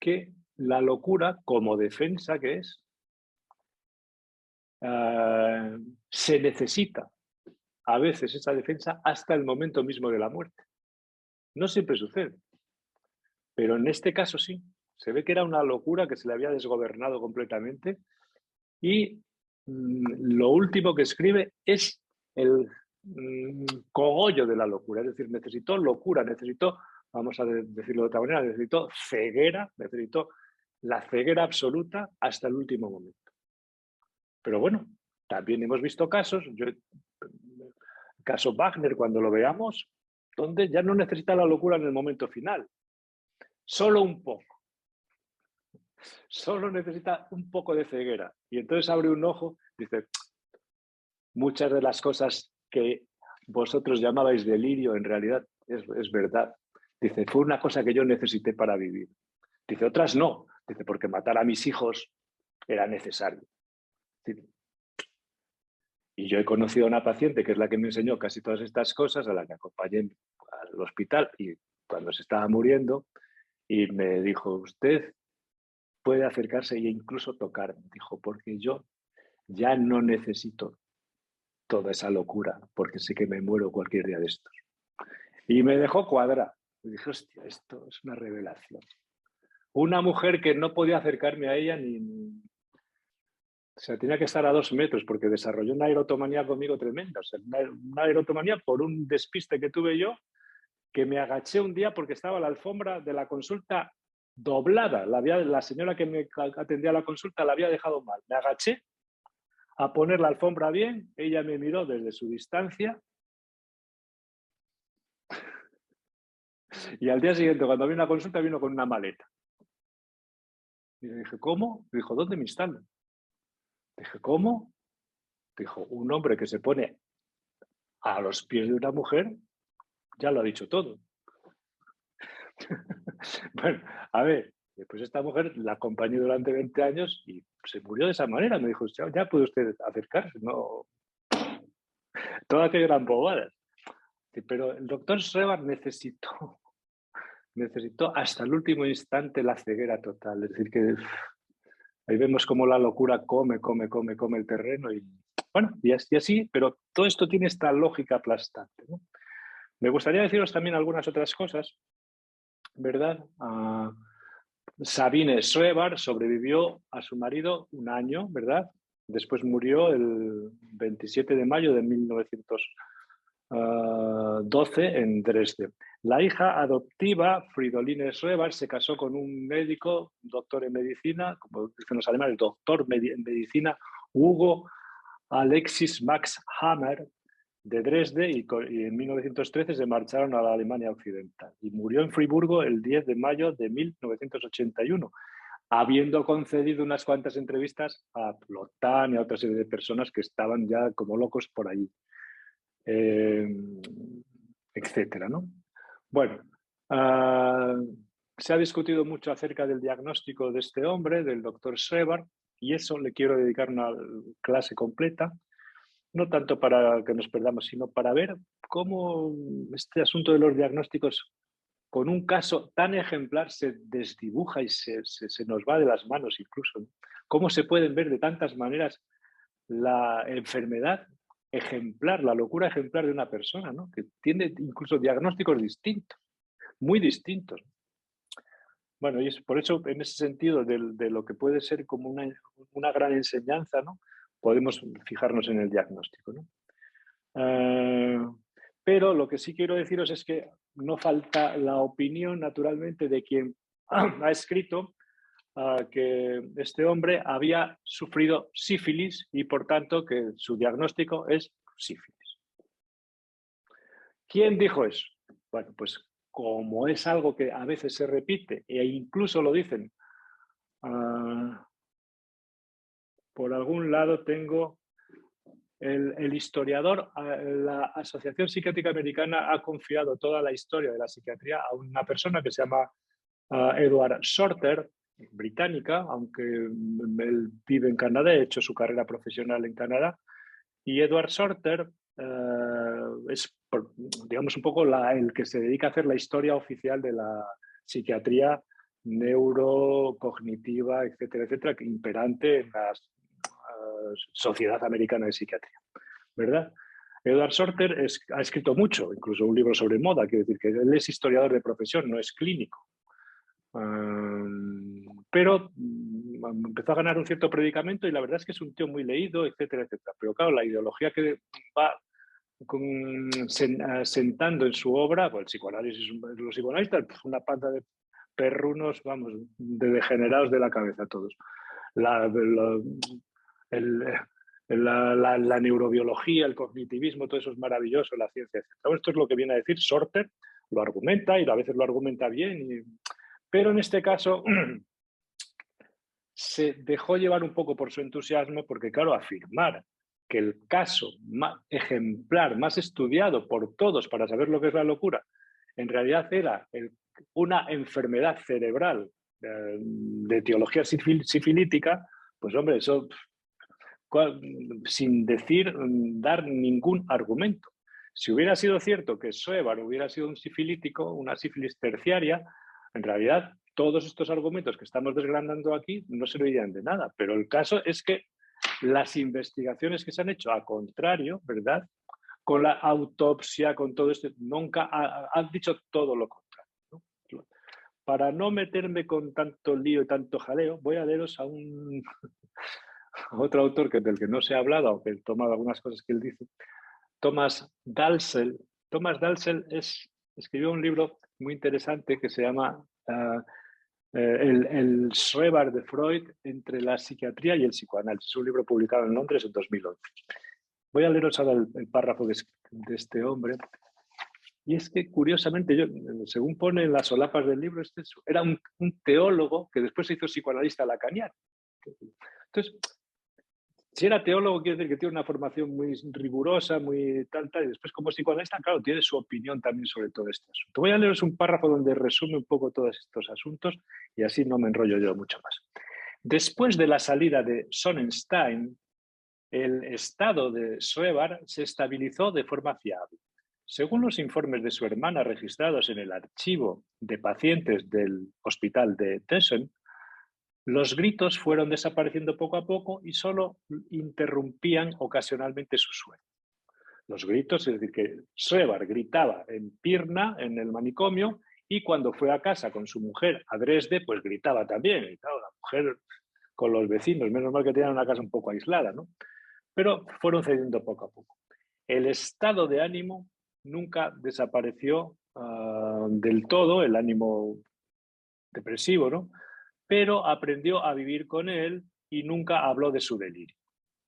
que la locura, como defensa que es, se necesita a veces esa defensa hasta el momento mismo de la muerte. No siempre sucede, pero en este caso sí. Se ve que era una locura que se le había desgobernado completamente y lo último que escribe es el cogollo de la locura. Es decir, necesitó locura, necesitó, vamos a decirlo de otra manera, necesitó ceguera, necesitó la ceguera absoluta hasta el último momento. Pero bueno, también hemos visto casos, caso Wagner, cuando lo veamos, donde ya no necesita la locura en el momento final. Solo un poco. Solo necesita un poco de ceguera. Y entonces abre un ojo y dice, muchas de las cosas que vosotros llamabais delirio en realidad es verdad. Dice, fue una cosa que yo necesité para vivir. Dice, otras no. Dice, porque matar a mis hijos era necesario. Dice, y yo he conocido a una paciente que es la que me enseñó casi todas estas cosas, a la que acompañé al hospital y cuando se estaba muriendo, y me dijo, usted puede acercarse e incluso tocarme. Dijo, porque yo ya no necesito toda esa locura, porque sé que me muero cualquier día de estos. Y me dejó cuadrar. Y dije, hostia, esto es una revelación. Una mujer que no podía acercarme a ella ni... O sea, tenía que estar a 2 metros porque desarrolló una erotomanía conmigo tremenda. O sea, una erotomanía por un despiste que tuve yo, que me agaché un día porque estaba la alfombra de la consulta doblada. La señora que me atendía a la consulta la había dejado mal. Me agaché a poner la alfombra bien, ella me miró desde su distancia y al día siguiente, cuando vino a consulta, vino con una maleta. Y le dije, ¿cómo? Dijo, ¿dónde me instalo? Dije, ¿cómo? Dijo, un hombre que se pone a los pies de una mujer ya lo ha dicho todo. Bueno, a ver, pues esta mujer la acompañé durante 20 años y se murió de esa manera. Me dijo, ya puede usted acercarse, no. Todo aquello eran bobadas. Pero el doctor Schreber necesitó necesitó hasta el último instante la ceguera total. Es decir, que ahí vemos cómo la locura come el terreno y bueno, y así, pero todo esto tiene esta lógica aplastante, ¿no? Me gustaría deciros también algunas otras cosas, ¿verdad? Sabine Schoebar sobrevivió a su marido un año, ¿verdad? Después murió el 27 de mayo de 1912 en Dresde. La hija adoptiva, Fridoline Schoebar, se casó con un médico, doctor en medicina, como dicen los alemanes, doctor en medicina, Hugo Alexis Max Hammer, de Dresde, y en 1913 se marcharon a la Alemania Occidental. Y murió en Friburgo el 10 de mayo de 1981, habiendo concedido unas cuantas entrevistas a Plotán y a otra serie de personas que estaban ya como locos por allí, etcétera, ¿no? Bueno, se ha discutido mucho acerca del diagnóstico de este hombre, del doctor Schoebar, y eso le quiero dedicar una clase completa, no tanto para que nos perdamos, sino para ver cómo este asunto de los diagnósticos con un caso tan ejemplar se desdibuja y se nos va de las manos incluso, ¿no? Cómo se pueden ver de tantas maneras la enfermedad ejemplar, la locura ejemplar de una persona, ¿no? Que tiene incluso diagnósticos distintos, muy distintos. Bueno, y es por eso, en ese sentido, de lo que puede ser como una gran enseñanza, ¿no? Podemos fijarnos en el diagnóstico, ¿no? Pero lo que sí quiero deciros es que no falta la opinión, naturalmente, de quien ha escrito que este hombre había sufrido sífilis y, por tanto, que su diagnóstico es sífilis. ¿Quién dijo eso? Bueno, pues como es algo que a veces se repite e incluso lo dicen, por algún lado tengo el historiador, la Asociación Psiquiátrica Americana ha confiado toda la historia de la psiquiatría a una persona que se llama Edward Shorter, británica, aunque él vive en Canadá, ha hecho su carrera profesional en Canadá, y Edward Shorter es, digamos, un poco el que se dedica a hacer la historia oficial de la psiquiatría neurocognitiva, etcétera, etcétera, imperante en la Sociedad Americana de Psiquiatría, ¿verdad? Edward Shorter ha escrito mucho, incluso un libro sobre moda, quiere decir que él es historiador de profesión, no es clínico. Pero empezó a ganar un cierto predicamento y la verdad es que es un tío muy leído, etcétera, etcétera. Pero claro, la ideología que va sentando en su obra, pues el psicoanálisis, los psicoanalistas, pues una pata de perrunos, vamos, de degenerados de la cabeza todos. La neurobiología, el cognitivismo, todo eso es maravilloso, la ciencia, etc. Esto es lo que viene a decir Shorter, lo argumenta y a veces lo argumenta bien, pero en este caso se dejó llevar un poco por su entusiasmo porque, claro, afirmar que el caso más ejemplar, más estudiado por todos para saber lo que es la locura, en realidad era una enfermedad cerebral de etiología sifilítica, pues hombre, eso sin dar ningún argumento. Si hubiera sido cierto que Schoebar hubiera sido un sifilítico, una sífilis terciaria, en realidad todos estos argumentos que estamos desgranando aquí no servirían de nada. Pero el caso es que las investigaciones que se han hecho, a contrario, ¿verdad? Con la autopsia, con todo esto, nunca han dicho todo lo contrario, ¿no? Para no meterme con tanto lío y tanto jaleo, voy a leeros a otro autor del que no se ha hablado, aunque he tomado algunas cosas que él dice, Thomas Dalzell. Thomas Dalzell escribió un libro muy interesante que se llama el Schoebar de Freud entre la psiquiatría y el psicoanálisis. Es un libro publicado en Londres en 2011. Voy a leeros ahora el párrafo de este hombre. Y es que, curiosamente, según pone en las solapas del libro, era un teólogo que después se hizo psicoanalista lacaniano. Entonces, si era teólogo, quiere decir que tiene una formación muy rigurosa, muy tal, y después como psicoanalista, claro, tiene su opinión también sobre todo este asunto. Voy a leeros un párrafo donde resume un poco todos estos asuntos y así no me enrollo yo mucho más. Después de la salida de Sonnenstein, el estado de Schoebar se estabilizó de forma fiable. Según los informes de su hermana registrados en el archivo de pacientes del hospital de Tessen, los gritos fueron desapareciendo poco a poco y solo interrumpían ocasionalmente su sueño. Los gritos, es decir, que Schreber gritaba en Pirna, en el manicomio, y cuando fue a casa con su mujer a Dresde, pues gritaba también. Y claro, la mujer con los vecinos, menos mal que tenían una casa un poco aislada, ¿no? Pero fueron cediendo poco a poco. El estado de ánimo nunca desapareció del todo, el ánimo depresivo, ¿no? Pero aprendió a vivir con él y nunca habló de su delirio.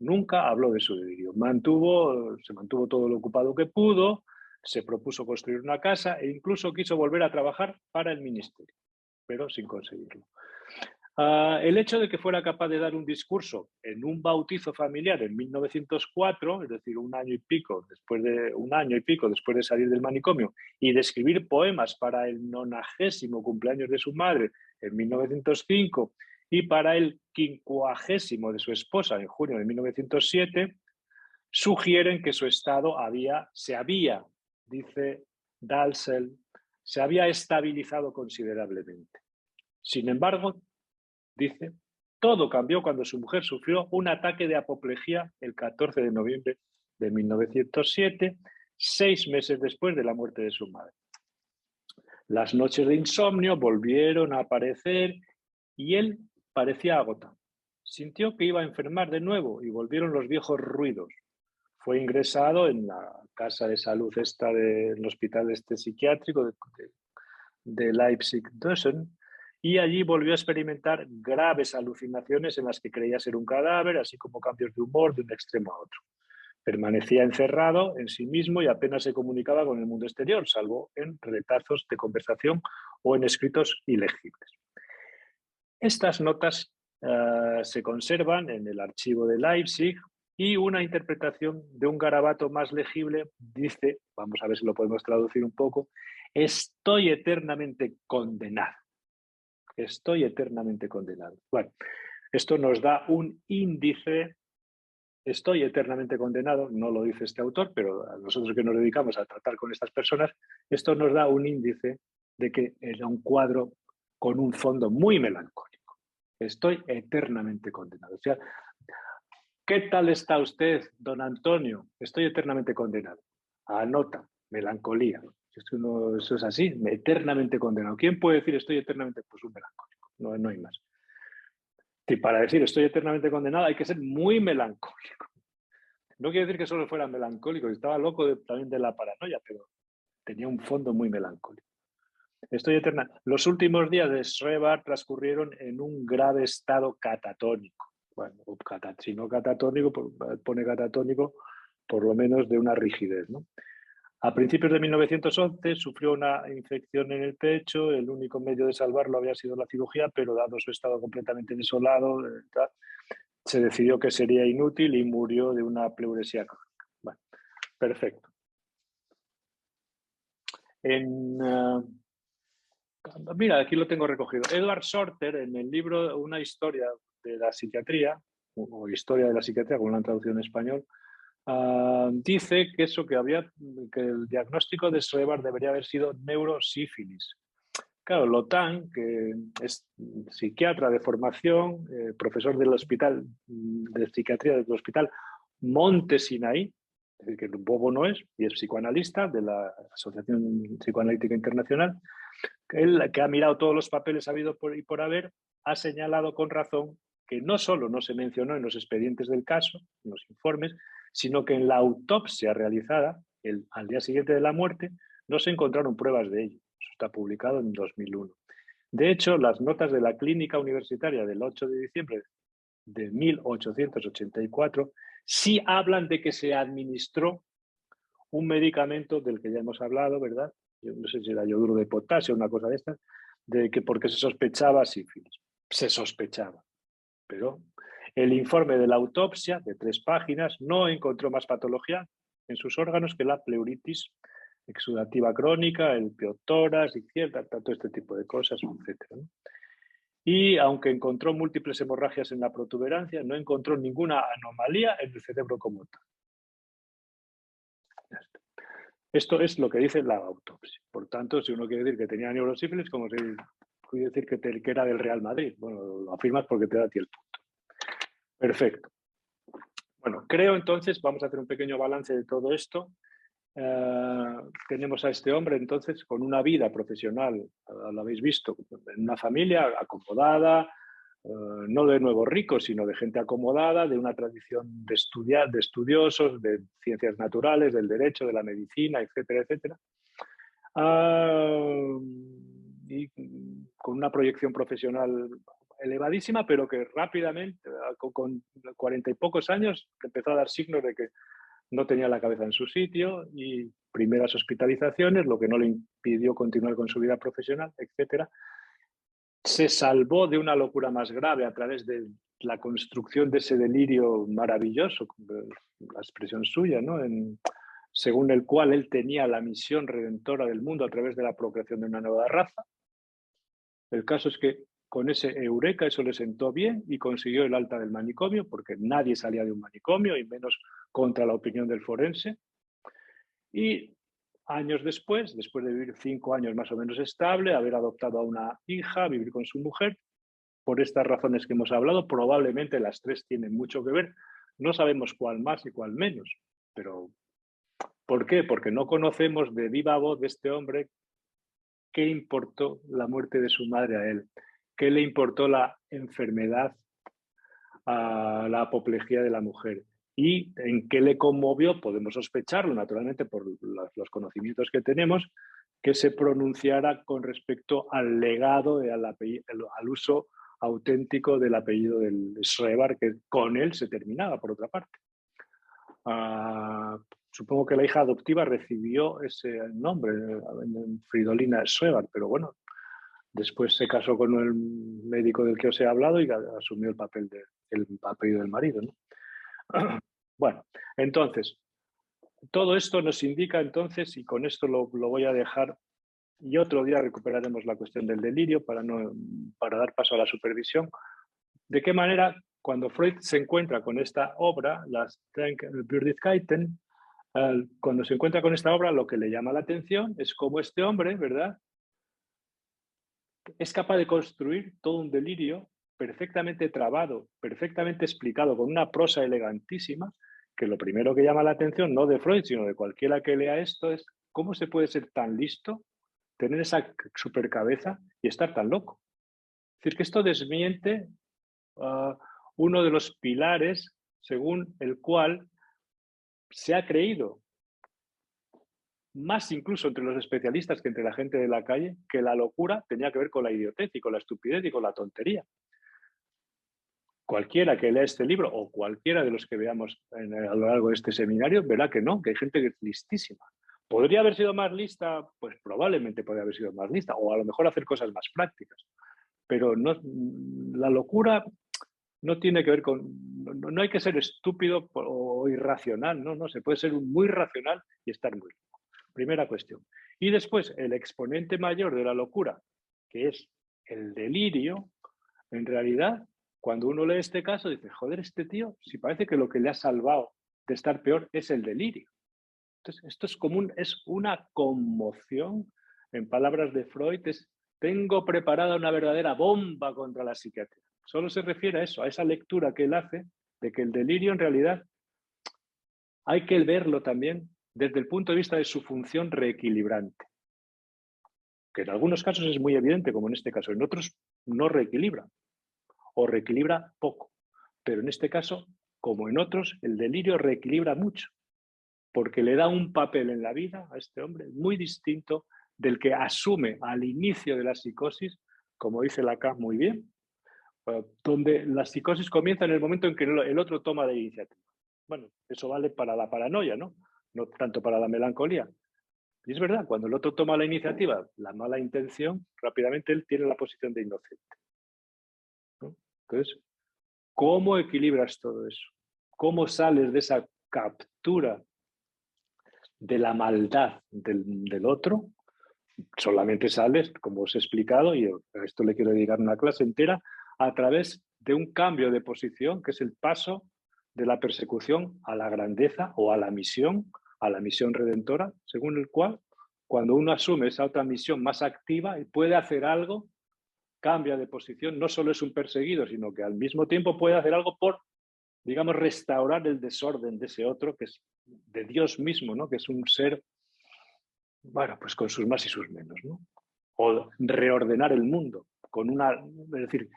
Nunca habló de su delirio. Se mantuvo todo lo ocupado que pudo, se propuso construir una casa e incluso quiso volver a trabajar para el ministerio, pero sin conseguirlo. El hecho de que fuera capaz de dar un discurso en un bautizo familiar en 1904, es decir, un año y pico después de salir del manicomio, y de escribir poemas para el 90º cumpleaños de su madre en 1905 y para el 50º de su esposa en junio de 1907, sugieren que su estado dice Dalzell, se había estabilizado considerablemente. Sin embargo, dice, todo cambió cuando su mujer sufrió un ataque de apoplejía el 14 de noviembre de 1907, 6 meses después de la muerte de su madre. Las noches de insomnio volvieron a aparecer y él parecía agotado. Sintió que iba a enfermar de nuevo y volvieron los viejos ruidos. Fue ingresado en la casa de salud del hospital psiquiátrico de Leipzig-Dösen, y allí volvió a experimentar graves alucinaciones en las que creía ser un cadáver, así como cambios de humor de un extremo a otro. Permanecía encerrado en sí mismo y apenas se comunicaba con el mundo exterior, salvo en retazos de conversación o en escritos ilegibles. Estas notas se conservan en el archivo de Leipzig y una interpretación de un garabato más legible dice, vamos a ver si lo podemos traducir un poco, estoy eternamente condenado. Estoy eternamente condenado. Bueno, esto nos da un índice. Estoy eternamente condenado, no lo dice este autor, pero a nosotros que nos dedicamos a tratar con estas personas, esto nos da un índice de que era un cuadro con un fondo muy melancólico. Estoy eternamente condenado. O sea, ¿qué tal está usted, don Antonio? Estoy eternamente condenado. Anota, melancolía. Eso es así, eternamente condenado. ¿Quién puede decir estoy eternamente? Pues un melancólico, no hay más. Y para decir estoy eternamente condenado hay que ser muy melancólico. No quiere decir que solo fuera melancólico, estaba loco también de la paranoia, pero tenía un fondo muy melancólico. Los últimos días de Schreber transcurrieron en un grave estado catatónico. Bueno, si no catatónico, pone catatónico, por lo menos de una rigidez, ¿no? A principios de 1911 sufrió una infección en el pecho, el único medio de salvarlo había sido la cirugía, pero dado su estado completamente desolado, se decidió que sería inútil y murió de una pleuresia crónica. Bueno, perfecto. Mira, aquí lo tengo recogido. Edward Shorter, en el libro Una historia de la psiquiatría, o Historia de la psiquiatría, con una traducción en español, dice que que el diagnóstico de Schreber debería haber sido neurosífilis. Claro, Lotan, que es psiquiatra de formación, profesor del hospital de psiquiatría del hospital Monte Sinaí, es decir, que el bobo no es, y es psicoanalista de la Asociación Psicoanalítica Internacional, él, que ha mirado todos los papeles habido y por haber, ha señalado con razón que no solo no se mencionó en los expedientes del caso, en los informes, sino que en la autopsia realizada al día siguiente de la muerte no se encontraron pruebas de ello. Eso está publicado en 2001. De hecho, las notas de la clínica universitaria del 8 de diciembre de 1884 sí hablan de que se administró un medicamento del que ya hemos hablado, ¿verdad? Yo no sé si era yoduro de potasio o una cosa de estas, de que porque se sospechaba sífilis. Se sospechaba. Pero el informe de la autopsia, de 3 páginas, no encontró más patología en sus órganos que la pleuritis exudativa crónica, el piotórax, todo este tipo de cosas, etc. ¿no? Y aunque encontró múltiples hemorragias en la protuberancia, no encontró ninguna anomalía en el cerebro como tal. Ya está. Esto es lo que dice la autopsia. Por tanto, si uno quiere decir que tenía neurosífilis, como si quiere decir que era del Real Madrid. Bueno, lo afirmas porque te da a ti el punto. Perfecto. Bueno, creo entonces, vamos a hacer un pequeño balance de todo esto. Tenemos a este hombre entonces con una vida profesional, lo habéis visto, en una familia acomodada, no de nuevos ricos, sino de gente acomodada, de una tradición de estudiosos, de ciencias naturales, del derecho, de la medicina, etcétera, etcétera. Y con una proyección profesional elevadísima, pero que rápidamente, con 40 y pocos años, empezó a dar signos de que no tenía la cabeza en su sitio y primeras hospitalizaciones, lo que no le impidió continuar con su vida profesional, etcétera. Se salvó de una locura más grave a través de la construcción de ese delirio maravilloso, la expresión suya, ¿no? Según el cual él tenía la misión redentora del mundo a través de la procreación de una nueva raza. El caso es que con ese eureka eso le sentó bien y consiguió el alta del manicomio, porque nadie salía de un manicomio, y menos contra la opinión del forense. Y años después de vivir 5 años más o menos estable, haber adoptado a una hija, vivir con su mujer, por estas razones que hemos hablado, probablemente las tres tienen mucho que ver. No sabemos cuál más y cuál menos, pero ¿por qué? Porque no conocemos de viva voz de este hombre qué importó la muerte de su madre a él, qué le importó la enfermedad, a la apoplejía de la mujer y en qué le conmovió, podemos sospecharlo naturalmente por los conocimientos que tenemos, que se pronunciara con respecto al legado, al uso auténtico del apellido del Schreber, que con él se terminaba, por otra parte. Supongo que la hija adoptiva recibió ese nombre, Fridolina Schreber, pero bueno, después se casó con el médico del que os he hablado y asumió el papel del apellido del marido, ¿no? Bueno, entonces, todo esto nos indica entonces, y con esto lo voy a dejar, y otro día recuperaremos la cuestión del delirio para dar paso a la supervisión, de qué manera cuando Freud se encuentra con esta obra, las Würdigkeiten, cuando se encuentra con esta obra, lo que le llama la atención es cómo este hombre, ¿verdad?, es capaz de construir todo un delirio perfectamente trabado, perfectamente explicado, con una prosa elegantísima, que lo primero que llama la atención, no de Freud, sino de cualquiera que lea esto, es cómo se puede ser tan listo, tener esa supercabeza y estar tan loco. Es decir, que esto desmiente uno de los pilares según el cual se ha creído, más incluso entre los especialistas que entre la gente de la calle, que la locura tenía que ver con la idiotez y con la estupidez y con la tontería. Cualquiera que lea este libro o cualquiera de los que veamos a lo largo de este seminario verá que no, que hay gente que es listísima. ¿Podría haber sido más lista? Pues probablemente podría haber sido más lista, o a lo mejor hacer cosas más prácticas. Pero no, la locura no tiene que ver con... No hay que ser estúpido o irracional, no, se puede ser muy racional y estar muy loco. Primera cuestión. Y después, el exponente mayor de la locura, que es el delirio, en realidad, cuando uno lee este caso, dice, joder, este tío, si parece que lo que le ha salvado de estar peor es el delirio. Entonces, esto es es una conmoción, en palabras de Freud, tengo preparada una verdadera bomba contra la psiquiatría. Solo se refiere a eso, a esa lectura que él hace de que el delirio en realidad hay que verlo también desde el punto de vista de su función reequilibrante, que en algunos casos es muy evidente, como en este caso, en otros no reequilibra o reequilibra poco, pero en este caso, como en otros, el delirio reequilibra mucho, porque le da un papel en la vida a este hombre muy distinto del que asume al inicio de la psicosis, como dice Lacan muy bien, donde la psicosis comienza en el momento en que el otro toma la iniciativa. Bueno, eso vale para la paranoia, ¿no? No tanto para la melancolía. Y es verdad, cuando el otro toma la iniciativa, la mala intención, rápidamente él tiene la posición de inocente, ¿no? Entonces, ¿cómo equilibras todo eso? ¿Cómo sales de esa captura de la maldad del otro? Solamente sales, como os he explicado, y a esto le quiero dedicar una clase entera, a través de un cambio de posición, que es el paso de la persecución a la grandeza o a la misión, a la misión redentora, según el cual, cuando uno asume esa otra misión más activa y puede hacer algo, cambia de posición, no solo es un perseguido, sino que al mismo tiempo puede hacer algo por, digamos, restaurar el desorden de ese otro, que es de Dios mismo, ¿no? Que es un ser, bueno, pues con sus más y sus menos, ¿no? O reordenar el mundo, con una, es decir,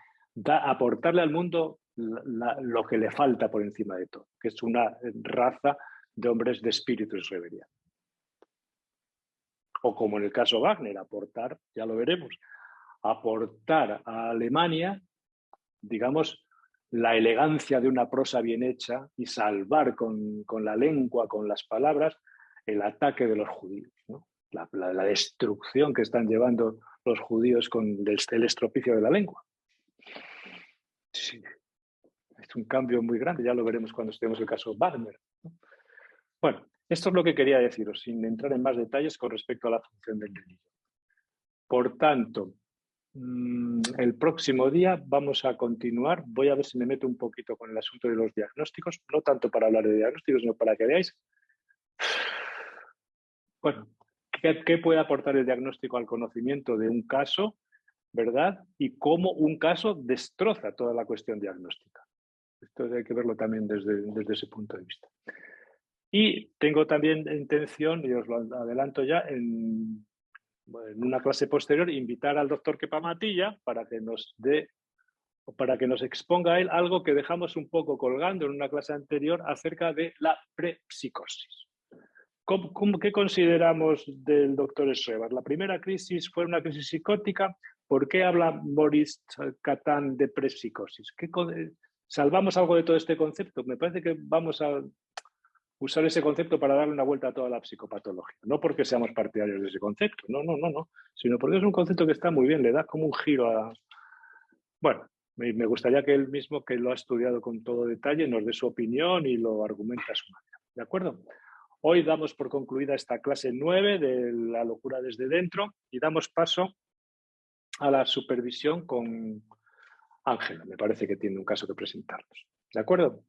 aportarle al mundo lo que le falta por encima de todo, que es una raza de hombres de espíritu y rebelión. O como en el caso Wagner, aportar, ya lo veremos, aportar a Alemania, digamos, la elegancia de una prosa bien hecha y salvar con la lengua, con las palabras, el ataque de los judíos, ¿no? La destrucción que están llevando los judíos con el estropicio de la lengua. Sí, es un cambio muy grande, ya lo veremos cuando estemos en el caso Wagner, ¿no? Bueno, esto es lo que quería deciros, sin entrar en más detalles con respecto a la función del delito. Por tanto, el próximo día vamos a continuar. Voy a ver si me meto un poquito con el asunto de los diagnósticos, no tanto para hablar de diagnósticos, sino para que veáis, bueno, qué puede aportar el diagnóstico al conocimiento de un caso, ¿verdad? Y cómo un caso destroza toda la cuestión diagnóstica. Esto hay que verlo también desde ese punto de vista. Y tengo también intención, y os lo adelanto ya, en una clase posterior, invitar al doctor Kepa Matilla para que nos exponga a él algo que dejamos un poco colgando en una clase anterior acerca de la prepsicosis. ¿Qué consideramos del doctor Schreber? La primera crisis fue una crisis psicótica. ¿Por qué habla Boris Catán de prepsicosis? ¿Salvamos algo de todo este concepto? Me parece que vamos a usar ese concepto para darle una vuelta a toda la psicopatología. No porque seamos partidarios de ese concepto, no, sino porque es un concepto que está muy bien, le da como un giro a... Bueno, me gustaría que él mismo, que lo ha estudiado con todo detalle, nos dé su opinión y lo argumente a su manera. ¿De acuerdo? Hoy damos por concluida esta clase 9 de la locura desde dentro y damos paso a la supervisión con Ángela. Me parece que tiene un caso que presentarnos. ¿De acuerdo?